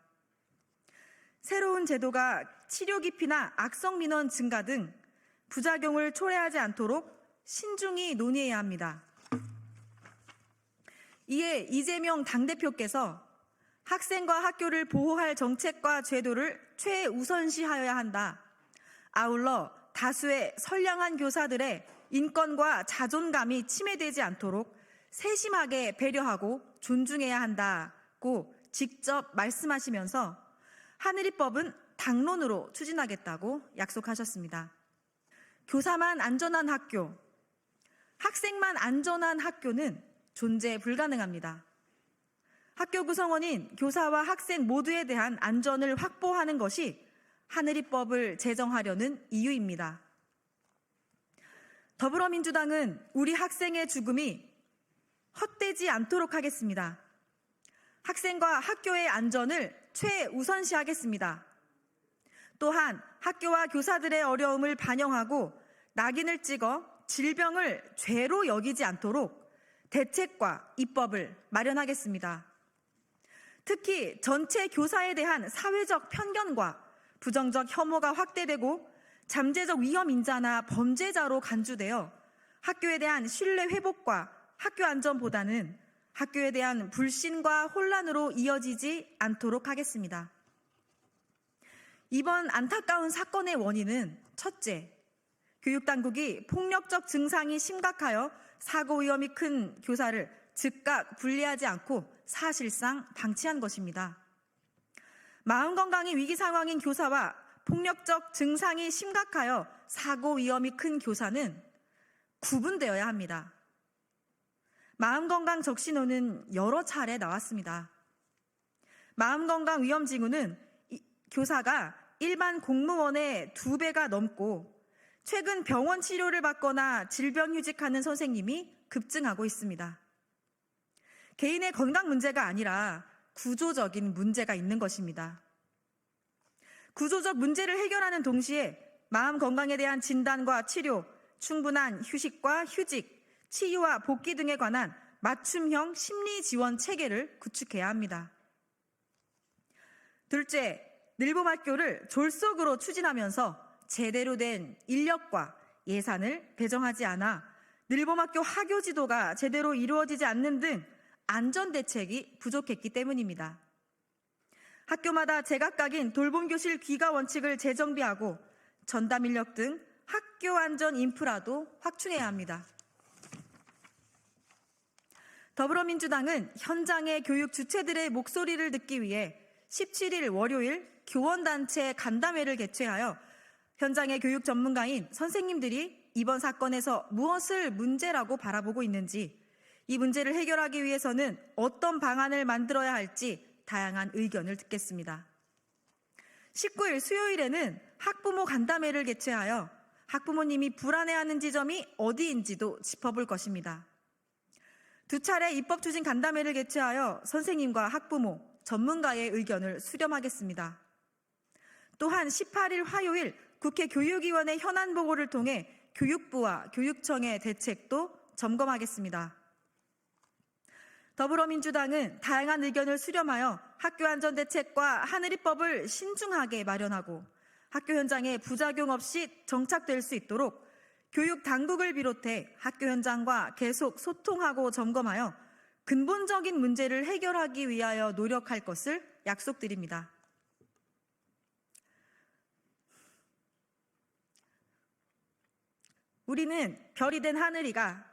새로운 제도가 치료 기피나 악성 민원 증가 등 부작용을 초래하지 않도록 신중히 논의해야 합니다. 이에 이재명 당대표께서 학생과 학교를 보호할 정책과 제도를 최우선시하여야 한다. 아울러 다수의 선량한 교사들의 인권과 자존감이 침해되지 않도록 세심하게 배려하고 존중해야 한다고 직접 말씀하시면서 하늘이법은 당론으로 추진하겠다고 약속하셨습니다. 교사만 안전한 학교, 학생만 안전한 학교는 존재 불가능합니다. 학교 구성원인 교사와 학생 모두에 대한 안전을 확보하는 것이 하늘이법을 제정하려는 이유입니다. 더불어민주당은 우리 학생의 죽음이 헛되지 않도록 하겠습니다. 학생과 학교의 안전을 최우선시하겠습니다. 또한 학교와 교사들의 어려움을 반영하고 낙인을 찍어 질병을 죄로 여기지 않도록 대책과 입법을 마련하겠습니다. 특히 전체 교사에 대한 사회적 편견과 부정적 혐오가 확대되고 잠재적 위험 인자나 범죄자로 간주되어 학교에 대한 신뢰 회복과 학교 안전보다는 학교에 대한 불신과 혼란으로 이어지지 않도록 하겠습니다. 이번 안타까운 사건의 원인은 첫째, 교육당국이 폭력적 증상이 심각하여 사고 위험이 큰 교사를 즉각 분리하지 않고 사실상 방치한 것입니다. 마음 건강이 위기 상황인 교사와 폭력적 증상이 심각하여 사고 위험이 큰 교사는 구분되어야 합니다. 마음건강 적신호는 여러 차례 나왔습니다. 마음건강 위험 징후는 교사가 일반 공무원의 2배가 넘고 최근 병원 치료를 받거나 질병휴직하는 선생님이 급증하고 있습니다. 개인의 건강 문제가 아니라 구조적인 문제가 있는 것입니다. 구조적 문제를 해결하는 동시에 마음 건강에 대한 진단과 치료, 충분한 휴식과 휴직, 치유와 복귀 등에 관한 맞춤형 심리 지원 체계를 구축해야 합니다. 둘째, 늘봄학교를 졸속으로 추진하면서 제대로 된 인력과 예산을 배정하지 않아 늘봄학교 학교 지도가 제대로 이루어지지 않는 등 안전대책이 부족했기 때문입니다. 학교마다 제각각인 돌봄교실 귀가 원칙을 재정비하고 전담 인력 등 학교 안전 인프라도 확충해야 합니다. 더불어민주당은 현장의 교육 주체들의 목소리를 듣기 위해 17일 월요일 교원단체 간담회를 개최하여 현장의 교육 전문가인 선생님들이 이번 사건에서 무엇을 문제라고 바라보고 있는지, 이 문제를 해결하기 위해서는 어떤 방안을 만들어야 할지 다양한 의견을 듣겠습니다. 19일 수요일에는 학부모 간담회를 개최하여 학부모님이 불안해하는 지점이 어디인지도 짚어볼 것입니다. 2차례 입법 추진 간담회를 개최하여 선생님과 학부모, 전문가의 의견을 수렴하겠습니다. 또한 18일 화요일 국회 교육위원회 현안 보고를 통해 교육부와 교육청의 대책도 점검하겠습니다. 더불어민주당은 다양한 의견을 수렴하여 학교 안전 대책과 하늘이법을 신중하게 마련하고 학교 현장에 부작용 없이 정착될 수 있도록 교육 당국을 비롯해 학교 현장과 계속 소통하고 점검하여 근본적인 문제를 해결하기 위하여 노력할 것을 약속드립니다. 우리는 별이 된 하늘이가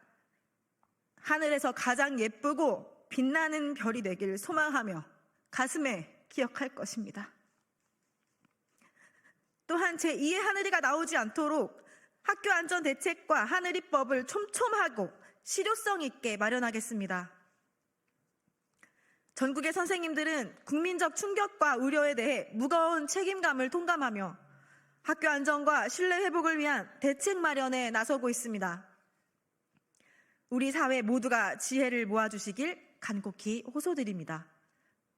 하늘에서 가장 예쁘고 빛나는 별이 되길 소망하며 가슴에 기억할 것입니다. 또한 제2의 하늘이가 나오지 않도록 학교 안전 대책과 하늘이법을 촘촘하고 실효성 있게 마련하겠습니다. 전국의 선생님들은 국민적 충격과 우려에 대해 무거운 책임감을 통감하며 학교 안전과 신뢰 회복을 위한 대책 마련에 나서고 있습니다. 우리 사회 모두가 지혜를 모아주시길 간곡히 호소드립니다.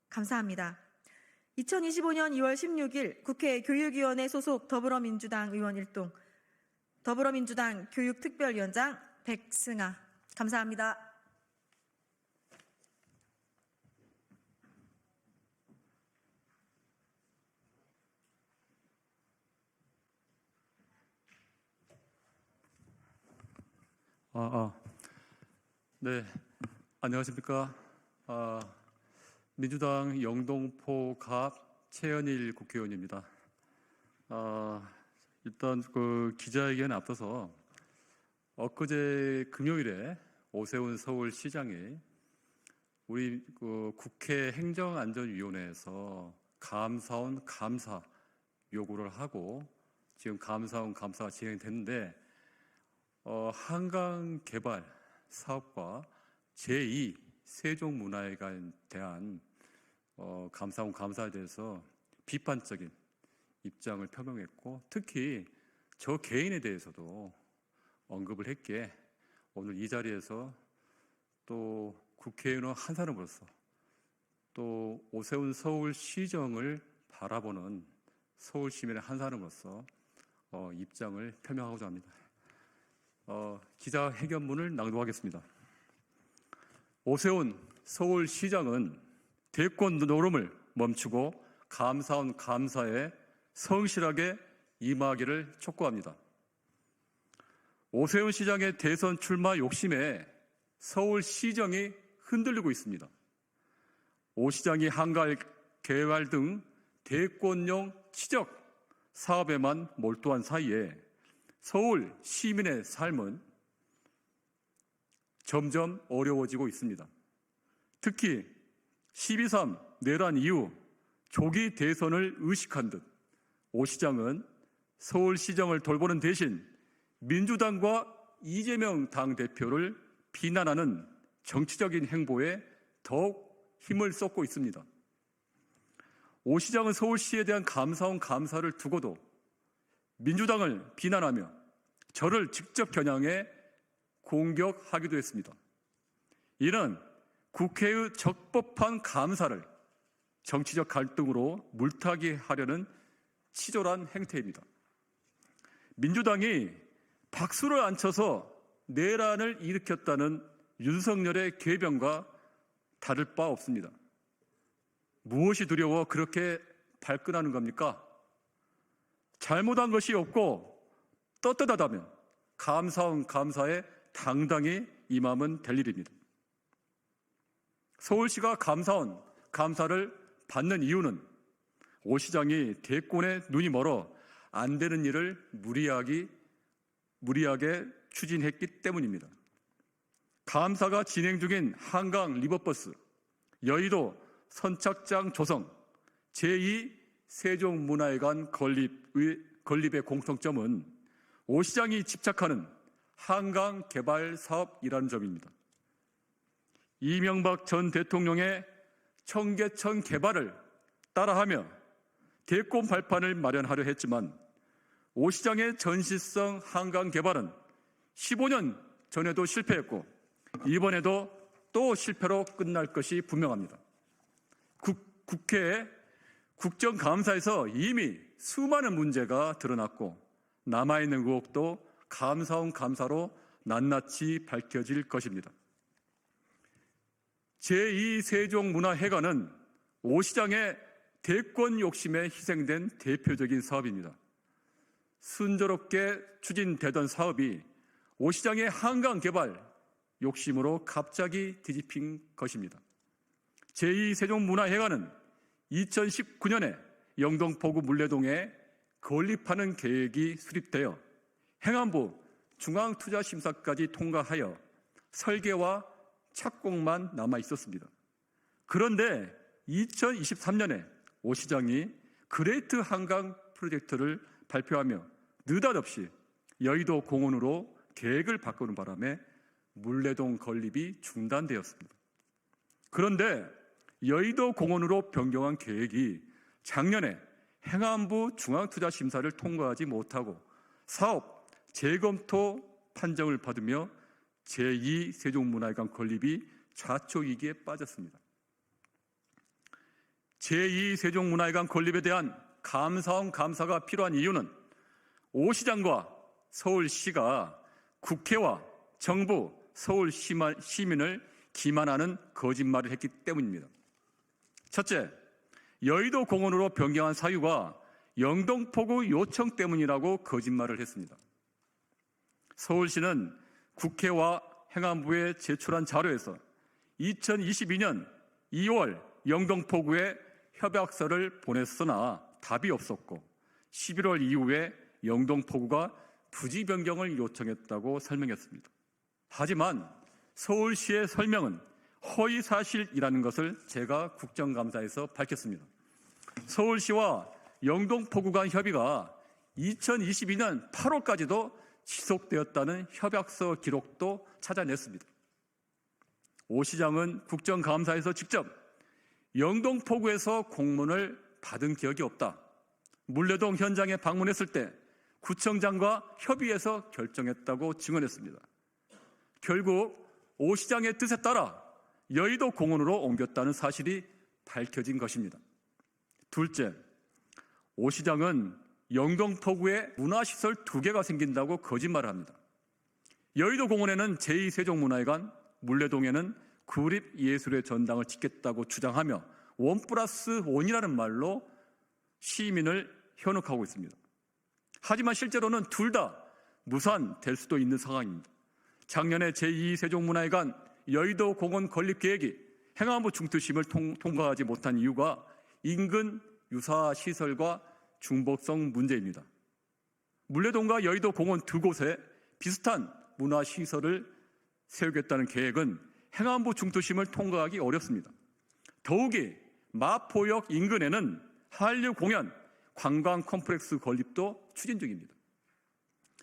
감사합니다. 2025년 2월 16일 국회 교육위원회 소속 더불어민주당 의원 1동 더불어민주당 교육특별위원장 백승아. 감사합니다. 네, 안녕하십니까. 민주당 영동포갑 최현일 국회의원입니다. 일단 그 기자회견에 앞서서 엊그제 금요일에 오세훈 서울시장이 우리 그 국회 행정안전위원회에서 감사원 감사 요구를 하고 지금 감사원 감사가 진행됐는데 한강 개발 사업과 제2 세종문화회관에 대한 감사원 감사에 대해서 비판적인 입장을 표명했고 특히 저 개인에 대해서도 언급을 했기에 오늘 이 자리에서 또 국회의원 한 사람으로서 또 오세훈 서울시정을 바라보는 서울시민의 한 사람으로서 입장을 표명하고자 합니다. 기자회견문을 낭독하겠습니다. 오세훈 서울시장은 대권 노름을 멈추고 감사원 감사에 성실하게 임하기를 촉구합니다. 오세훈 시장의 대선 출마 욕심에 서울시정이 흔들리고 있습니다. 오 시장이 한강 개발 등 대권용 치적 사업에만 몰두한 사이에 서울 시민의 삶은 점점 어려워지고 있습니다. 특히 12.3 내란 이후 조기 대선을 의식한 듯 오 시장은 서울시정을 돌보는 대신 민주당과 이재명 당대표를 비난하는 정치적인 행보에 더욱 힘을 쏟고 있습니다. 오 시장은 서울시에 대한 감사원 감사를 두고도 민주당을 비난하며 저를 직접 겨냥해 공격하기도 했습니다. 이는 국회의 적법한 감사를 정치적 갈등으로 물타기 하려는 치졸한 행태입니다. 민주당이 박수를 안 쳐서 내란을 일으켰다는 윤석열의 궤변과 다를 바 없습니다. 무엇이 두려워 그렇게 발끈하는 겁니까? 잘못한 것이 없고 떳떳하다면 감사원 감사에 당당히 임하면 될 일입니다. 서울시가 감사원 감사를 받는 이유는 오 시장이 대권에 눈이 멀어 안 되는 일을 무리하게 추진했기 때문입니다. 감사가 진행 중인 한강 리버버스, 여의도 선착장 조성, 제2 세종문화회관 건립의 공통점은 오 시장이 집착하는 한강 개발 사업이라는 점입니다. 이명박 전 대통령의 청계천 개발을 따라하며 대권 발판을 마련하려 했지만 오 시장의 전시성 한강 개발은 15년 전에도 실패했고 이번에도 또 실패로 끝날 것이 분명합니다. 국회 국정감사에서 이미 수많은 문제가 드러났고 남아있는 의혹도 감사원 감사로 낱낱이 밝혀질 것입니다. 제2세종문화회관은 오 시장의 대권 욕심에 희생된 대표적인 사업입니다. 순조롭게 추진되던 사업이 오 시장의 한강 개발 욕심으로 갑자기 뒤집힌 것입니다. 제2세종문화회관은 2019년에 영동포구 물레동에 건립하는 계획이 수립되어 행안부 중앙투자심사까지 통과하여 설계와 착공만 남아 있었습니다. 그런데 2023년에 오 시장이 그레이트 한강 프로젝트를 발표하며 느닷없이 여의도 공원으로 계획을 바꾸는 바람에 물레동 건립이 중단되었습니다. 그런데 여의도 공원으로 변경한 계획이 작년에 행안부 중앙투자심사를 통과하지 못하고 사업 재검토 판정을 받으며 제2세종문화회관 건립이 좌초위기에 빠졌습니다. 제2세종문화회관 건립에 대한 감사원 감사가 필요한 이유는 오 시장과 서울시가 국회와 정부, 서울 시민을 기만하는 거짓말을 했기 때문입니다. 첫째, 여의도 공원으로 변경한 사유가 영동포구 요청 때문이라고 거짓말을 했습니다. 서울시는 국회와 행안부에 제출한 자료에서 2022년 2월 영등포구에 협약서를 보냈으나 답이 없었고 11월 이후에 영등포구가 부지 변경을 요청했다고 설명했습니다. 하지만 서울시의 설명은 허위 사실이라는 것을 제가 국정감사에서 밝혔습니다. 서울시와 영등포구 간 협의가 2022년 8월까지도 지속되었다는 협약서 기록도 찾아냈습니다. 오 시장은 국정감사에서 직접 영등포구에서 공문을 받은 기억이 없다. 물레동 현장에 방문했을 때 구청장과 협의해서 결정했다고 증언했습니다. 결국 오 시장의 뜻에 따라 여의도 공원으로 옮겼다는 사실이 밝혀진 것입니다. 둘째, 오 시장은 영등포구에 문화시설 2개가 생긴다고 거짓말을 합니다. 여의도 공원에는 제2세종문화회관, 물레동에는 구립예술의 전당을 짓겠다고 주장하며 1+1이라는 말로 시민을 현혹하고 있습니다. 하지만 실제로는 둘 다 무산될 수도 있는 상황입니다. 작년에 제2세종문화회관 여의도 공원 건립 계획이 행안부 중투심을 통과하지 못한 이유가 인근 유사 시설과 중복성 문제입니다. 물레동과 여의도 공원 2곳에 비슷한 문화시설을 세우겠다는 계획은 행안부 중투심을 통과하기 어렵습니다. 더욱이 마포역 인근에는 한류 공연, 관광 컴플렉스 건립도 추진 중입니다.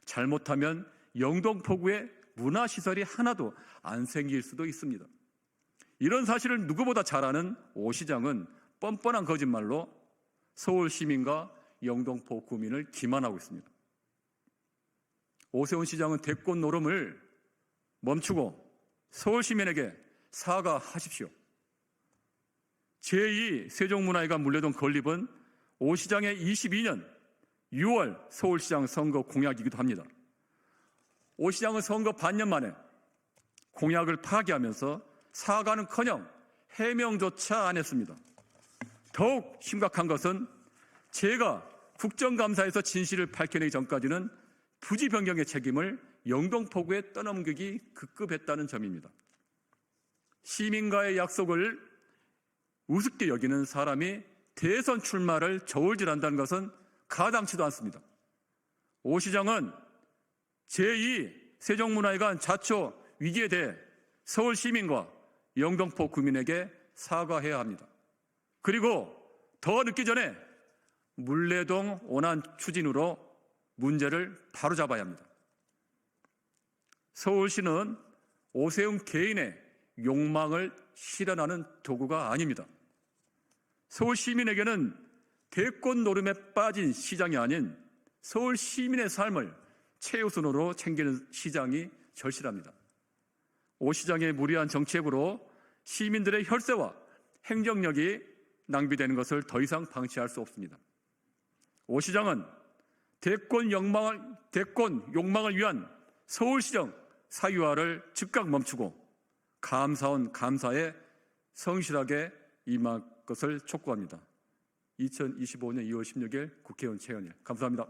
잘못하면 영등포구에 문화시설이 하나도 안 생길 수도 있습니다. 이런 사실을 누구보다 잘 아는 오 시장은 뻔뻔한 거짓말로 서울 시민과 영등포 구민을 기만하고 있습니다. 오세훈 시장은 대권 노름을 멈추고 서울 시민에게 사과하십시오. 제2세종문화회관 물레동 건립은 오 시장의 22년 6월 서울시장 선거 공약이기도 합니다. 오 시장은 선거 반년 만에 공약을 파기하면서 사과는커녕 해명조차 안 했습니다. 더욱 심각한 것은 제가 국정감사에서 진실을 밝혀내기 전까지는 부지 변경의 책임을 영등포구에 떠넘기기 급급했다는 점입니다. 시민과의 약속을 우습게 여기는 사람이 대선 출마를 저울질한다는 것은 가당치도 않습니다. 오 시장은 제2세종문화회관 자초 위기에 대해 서울 시민과 영등포 구민에게 사과해야 합니다. 그리고 더 늦기 전에 물레동 원안 추진으로 문제를 바로잡아야 합니다. 서울시는 오세훈 개인의 욕망을 실현하는 도구가 아닙니다. 서울 시민에게는 대권 노름에 빠진 시장이 아닌 서울 시민의 삶을 최우선으로 챙기는 시장이 절실합니다. 오 시장의 무리한 정책으로 시민들의 혈세와 행정력이 낭비되는 것을 더 이상 방치할 수 없습니다. 오 시장은 대권 욕망을 위한 서울시정 사유화를 즉각 멈추고 감사원 감사에 성실하게 임할 것을 촉구합니다. 2025년 2월 16일 국회의원 최현일. 감사합니다.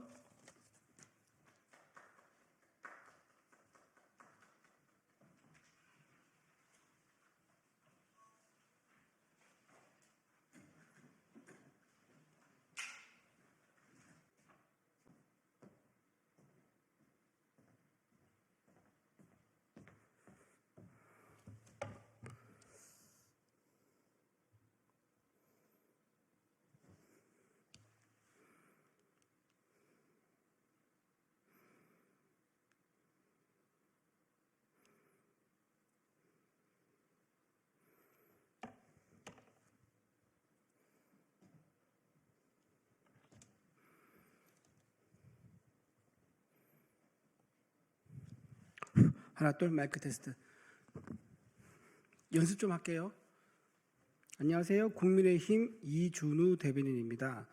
하나 둘 마이크 테스트. 연습 좀 할게요. 안녕하세요. 국민의힘 이준우 대변인입니다.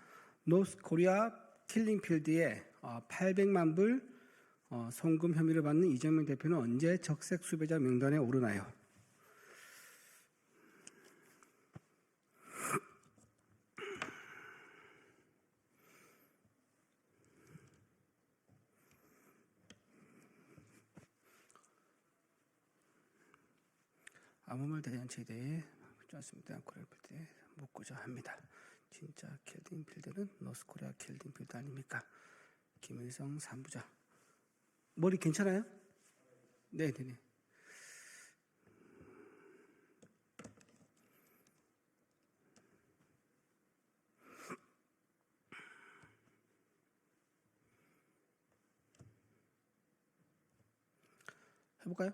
노스코리아 킬링필드에 800만 불 송금 혐의를 받는 이재명 대표는 언제 적색 수배자 명단에 오르나요? 아무 말 대잔치에 대해 묻지 않습니다. 코리아 필드에 묻고자 합니다. 진짜 킬딩 필드는 노스코리아 킬딩 필드 아닙니까? 김일성 3부자. 머리 괜찮아요? 네네네. 해볼까요?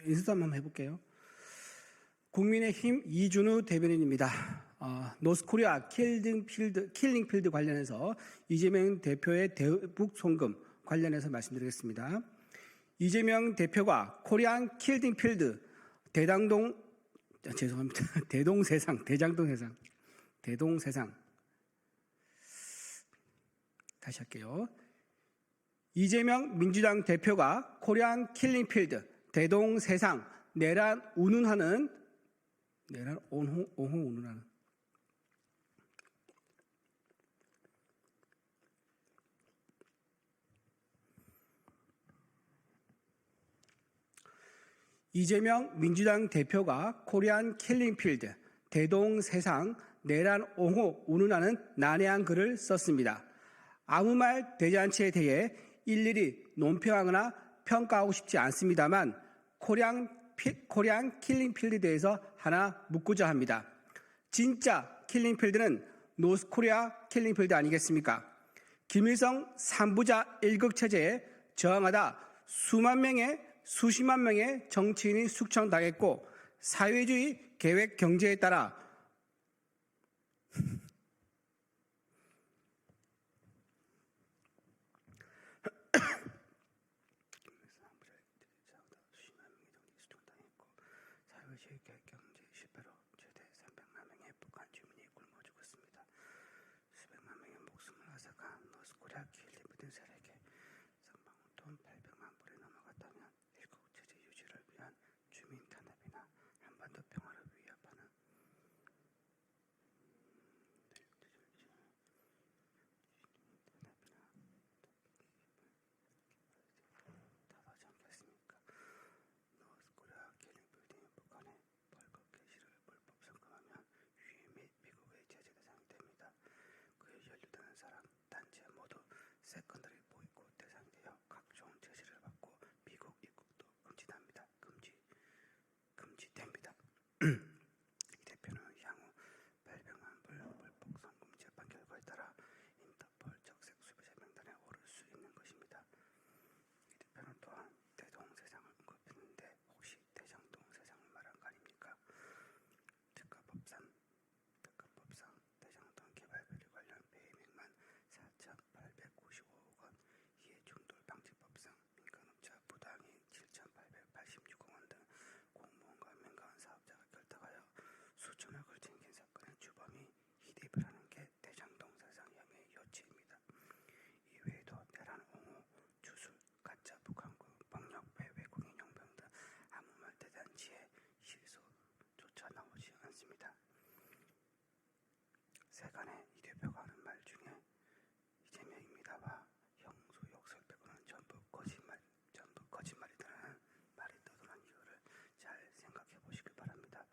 연습 한번 해볼게요. 국민의힘 이준우 대변인입니다. 노스코리아 킬링 필드 관련해서 이재명 대표의 대북 송금 관련해서 말씀드리겠습니다. 이재명 대표가 코리안 킬링 필드 대동세상 다시 할게요. 이재명 민주당 대표가 코리안 킬링 필드 대동세상 내란 운운하는 이재명 민주당 대표가 코리안 킬링 필드 대동세상 내란 옹호 운운하는 난해한 글을 썼습니다. 아무 말 대잔치에 대해 일일이 논평하거나 평가하고 싶지 않습니다만 코리안 킬링 필드에 대해서 하나 묻고자 합니다. 진짜 킬링 필드는 노스코리아 킬링 필드 아니겠습니까? 김일성 3부자 1국 체제에 저항하다 수십만 명의 정치인이 숙청당했고 사회주의 계획 경제에 따라 경제 실패로 최대 300만 명의 북한 주민이 굶어 죽었습니다. 수백만 명의 목숨을 앗아간 노스코리아 킬링 필드 세력에 상방울 돈 800만 불이 넘어갔다면 일국 체제 유지를 위한 주민 탄압이나 한반도 평화를 위협하는 다하지 않겠습니까? 노스코리아 킬링 필드인 북한의 벌금 개시를 불법 성금하면 유엔 및 미국의 제재 대상이 됩니다. 그에 연루되는 사람, 단체 모두 세컨더리 보이콧 대상이 되어 각종 제재를 받고 미국 입국도 금지됩니다. 이 대표는 향후 800만 불 불법 성금 재판 결과에 따라 인터폴 적색 수배자 명단에 오를 수 있는 것입니다. 이 대표는 또한 대동세상을 언급했는데 혹시 대장동세상을 말한 거 아닙니까? 특가법상 대장동 개발비리 관련 배임액만 4,895억 원, 이해충돌 방지법상 민간업자 부당이익 7,886억 원 등 공무원과 민간 사업자가 결탁하여 수천억을 챙긴 사건의 주범이 이 대표라는 게 대장동세상 혐의의 요체입니다. 이외에도 내란 옹호, 주술, 가짜 북한군, 폭력배, 외국인 용병 등 아무 말 대잔치에 실소조차 나오지 않습니다. 세간에 이 대표가 하는 말 중에 이재명입니다와 형수 욕설 빼고는 전부 거짓말이라는 말이 떠도는 이유를 잘 생각해 보시길 바랍니다.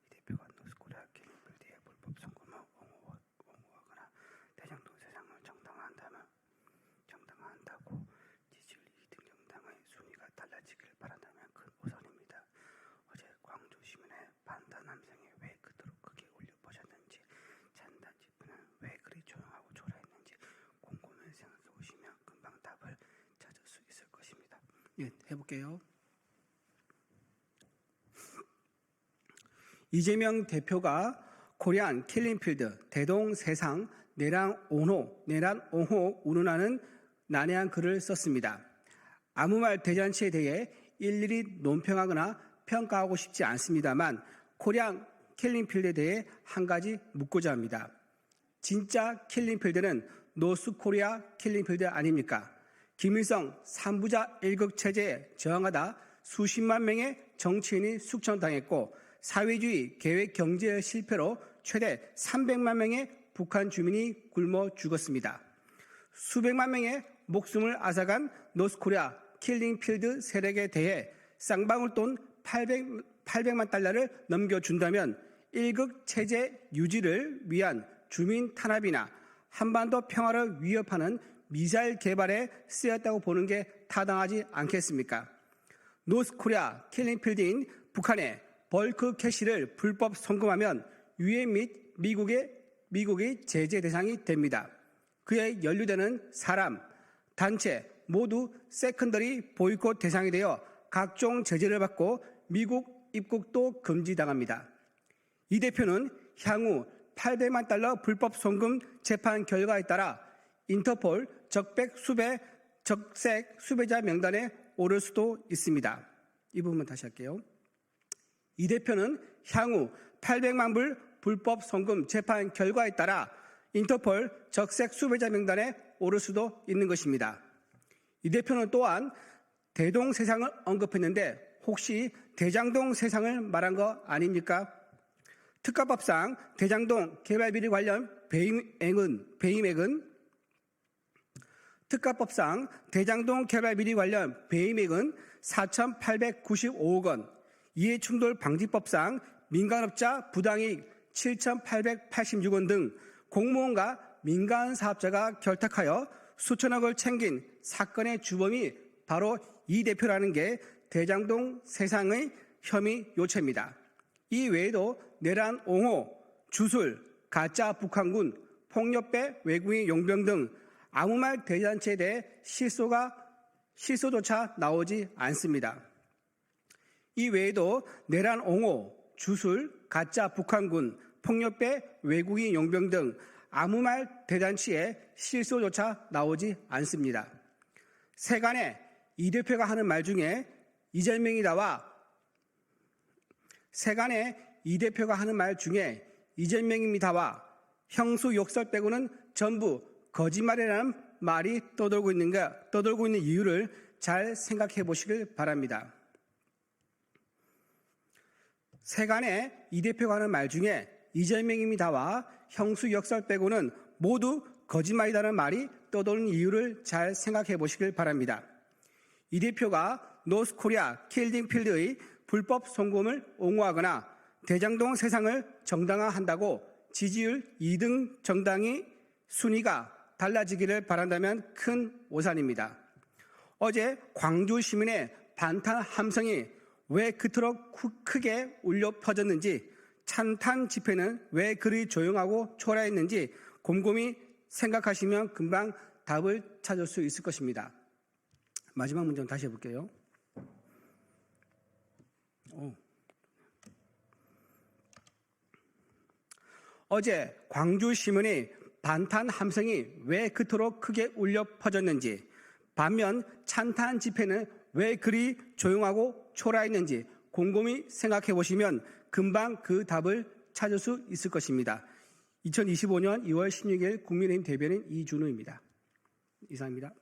이 대표가 노스코리아 킬링 필드에 불법 송금을 옹호하거나 대장동 세상을 정당화한다고 지지율 2등 정당의 순위가 달라지길 바란다면 큰 오산입니다. 어제 광주 시민의 반단 함성이 왜 그토록 크게 울려 퍼졌는지, 찬단 집회는 왜 그리 조용하고 초라했는지 곰곰이 생각해 보시면 금방 답을 찾을 수 있을 것입니다. 예, 해볼게요. 이재명 대표가 코리안 킬링 필드 대동세상 내란 옹호 운운하는 난해한 글을 썼습니다. 아무 말 대잔치에 대해 일일이 논평하거나 평가하고 싶지 않습니다만 코리안 킬링 필드에 대해 한 가지 묻고자 합니다. 진짜 킬링 필드는 노스코리아 킬링 필드 아닙니까? 김일성 3부자 1국 체제에 저항하다 수십만 명의 정치인이 숙청당했고 사회주의 계획 경제의 실패로 최대 300만 명의 북한 주민이 굶어 죽었습니다. 수백만 명의 목숨을 앗아간 노스코리아 킬링필드 세력에 대해 쌍방울돈 800만 달러를 넘겨준다면 1급 체제 유지를 위한 주민 탄압이나 한반도 평화를 위협하는 미사일 개발에 쓰였다고 보는 게 타당하지 않겠습니까? 노스코리아 킬링필드인 북한의 벌크 캐시를 불법 송금하면 유엔 및 미국의 제재 대상이 됩니다. 그에 연루되는 사람, 단체 모두 세컨더리 보이콧 대상이 되어 각종 제재를 받고 미국 입국도 금지당합니다. 이 대표는 향후 800만 달러 불법 송금 재판 결과에 따라 인터폴 적색 수배자 명단에 오를 수도 있습니다. 이 부분만 다시 할게요. 이 대표는 향후 800만 불 불법 송금 재판 결과에 따라 인터폴 적색 수배자 명단에 오를 수도 있는 것입니다. 이 대표는 또한 대동 세상을 언급했는데 혹시 대장동 세상을 말한 거 아닙니까? 특가법상 대장동 개발비리 관련 배임액은 특가법상 대장동 개발비리 관련 배임액은 4,895억 원, 이해충돌 방지법상 민간업자 부당이익 7,886원 등 공무원과 민간 사업자가 결탁하여 수천억을 챙긴 사건의 주범이 바로 이 대표라는 게 대장동 세상의 혐의 요체입니다. 이 외에도 내란 옹호, 주술, 가짜 북한군, 폭력배 외국인 용병 등 아무 말 대잔치에 대해 실소조차 나오지 않습니다. 이 외에도 내란 옹호, 주술, 가짜 북한군, 폭력배 외국인 용병 등 아무 말 대잔치에 실소조차 나오지 않습니다. 세간에 이 대표가 하는 말 중에 이재명이다와 형수 욕설 빼고는 전부 거짓말이라는 말이 떠돌고 있는 이유를 잘 생각해 보시길 바랍니다. 세간에 이 대표가 하는 말 중에 이재명입니다와 형수 역설 빼고는 모두 거짓말이라는 말이 떠도는 이유를 잘 생각해 보시길 바랍니다. 이 대표가 노스코리아 킬링필드의 불법 송금을 옹호하거나 대장동 세상을 정당화한다고 지지율 2등 정당이 순위가 달라지기를 바란다면 큰 오산입니다. 어제 광주 시민의 반탄 함성이 왜 그토록 크게 울려 퍼졌는지, 찬탄 집회는 왜 그리 조용하고 초라했는지 곰곰이 생각하시면 금방 답을 찾을 수 있을 것입니다. 마지막 문제 다시 해볼게요. 어제 광주 시민의 반탄 함성이 왜 그토록 크게 울려 퍼졌는지, 반면 찬탄 집회는 왜 그리 조용하고 초라했는지 곰곰이 생각해 보시면 금방 그 답을 찾을 수 있을 것입니다. 2025년 2월 16일 국민의힘 대변인 이준우입니다. 이상입니다.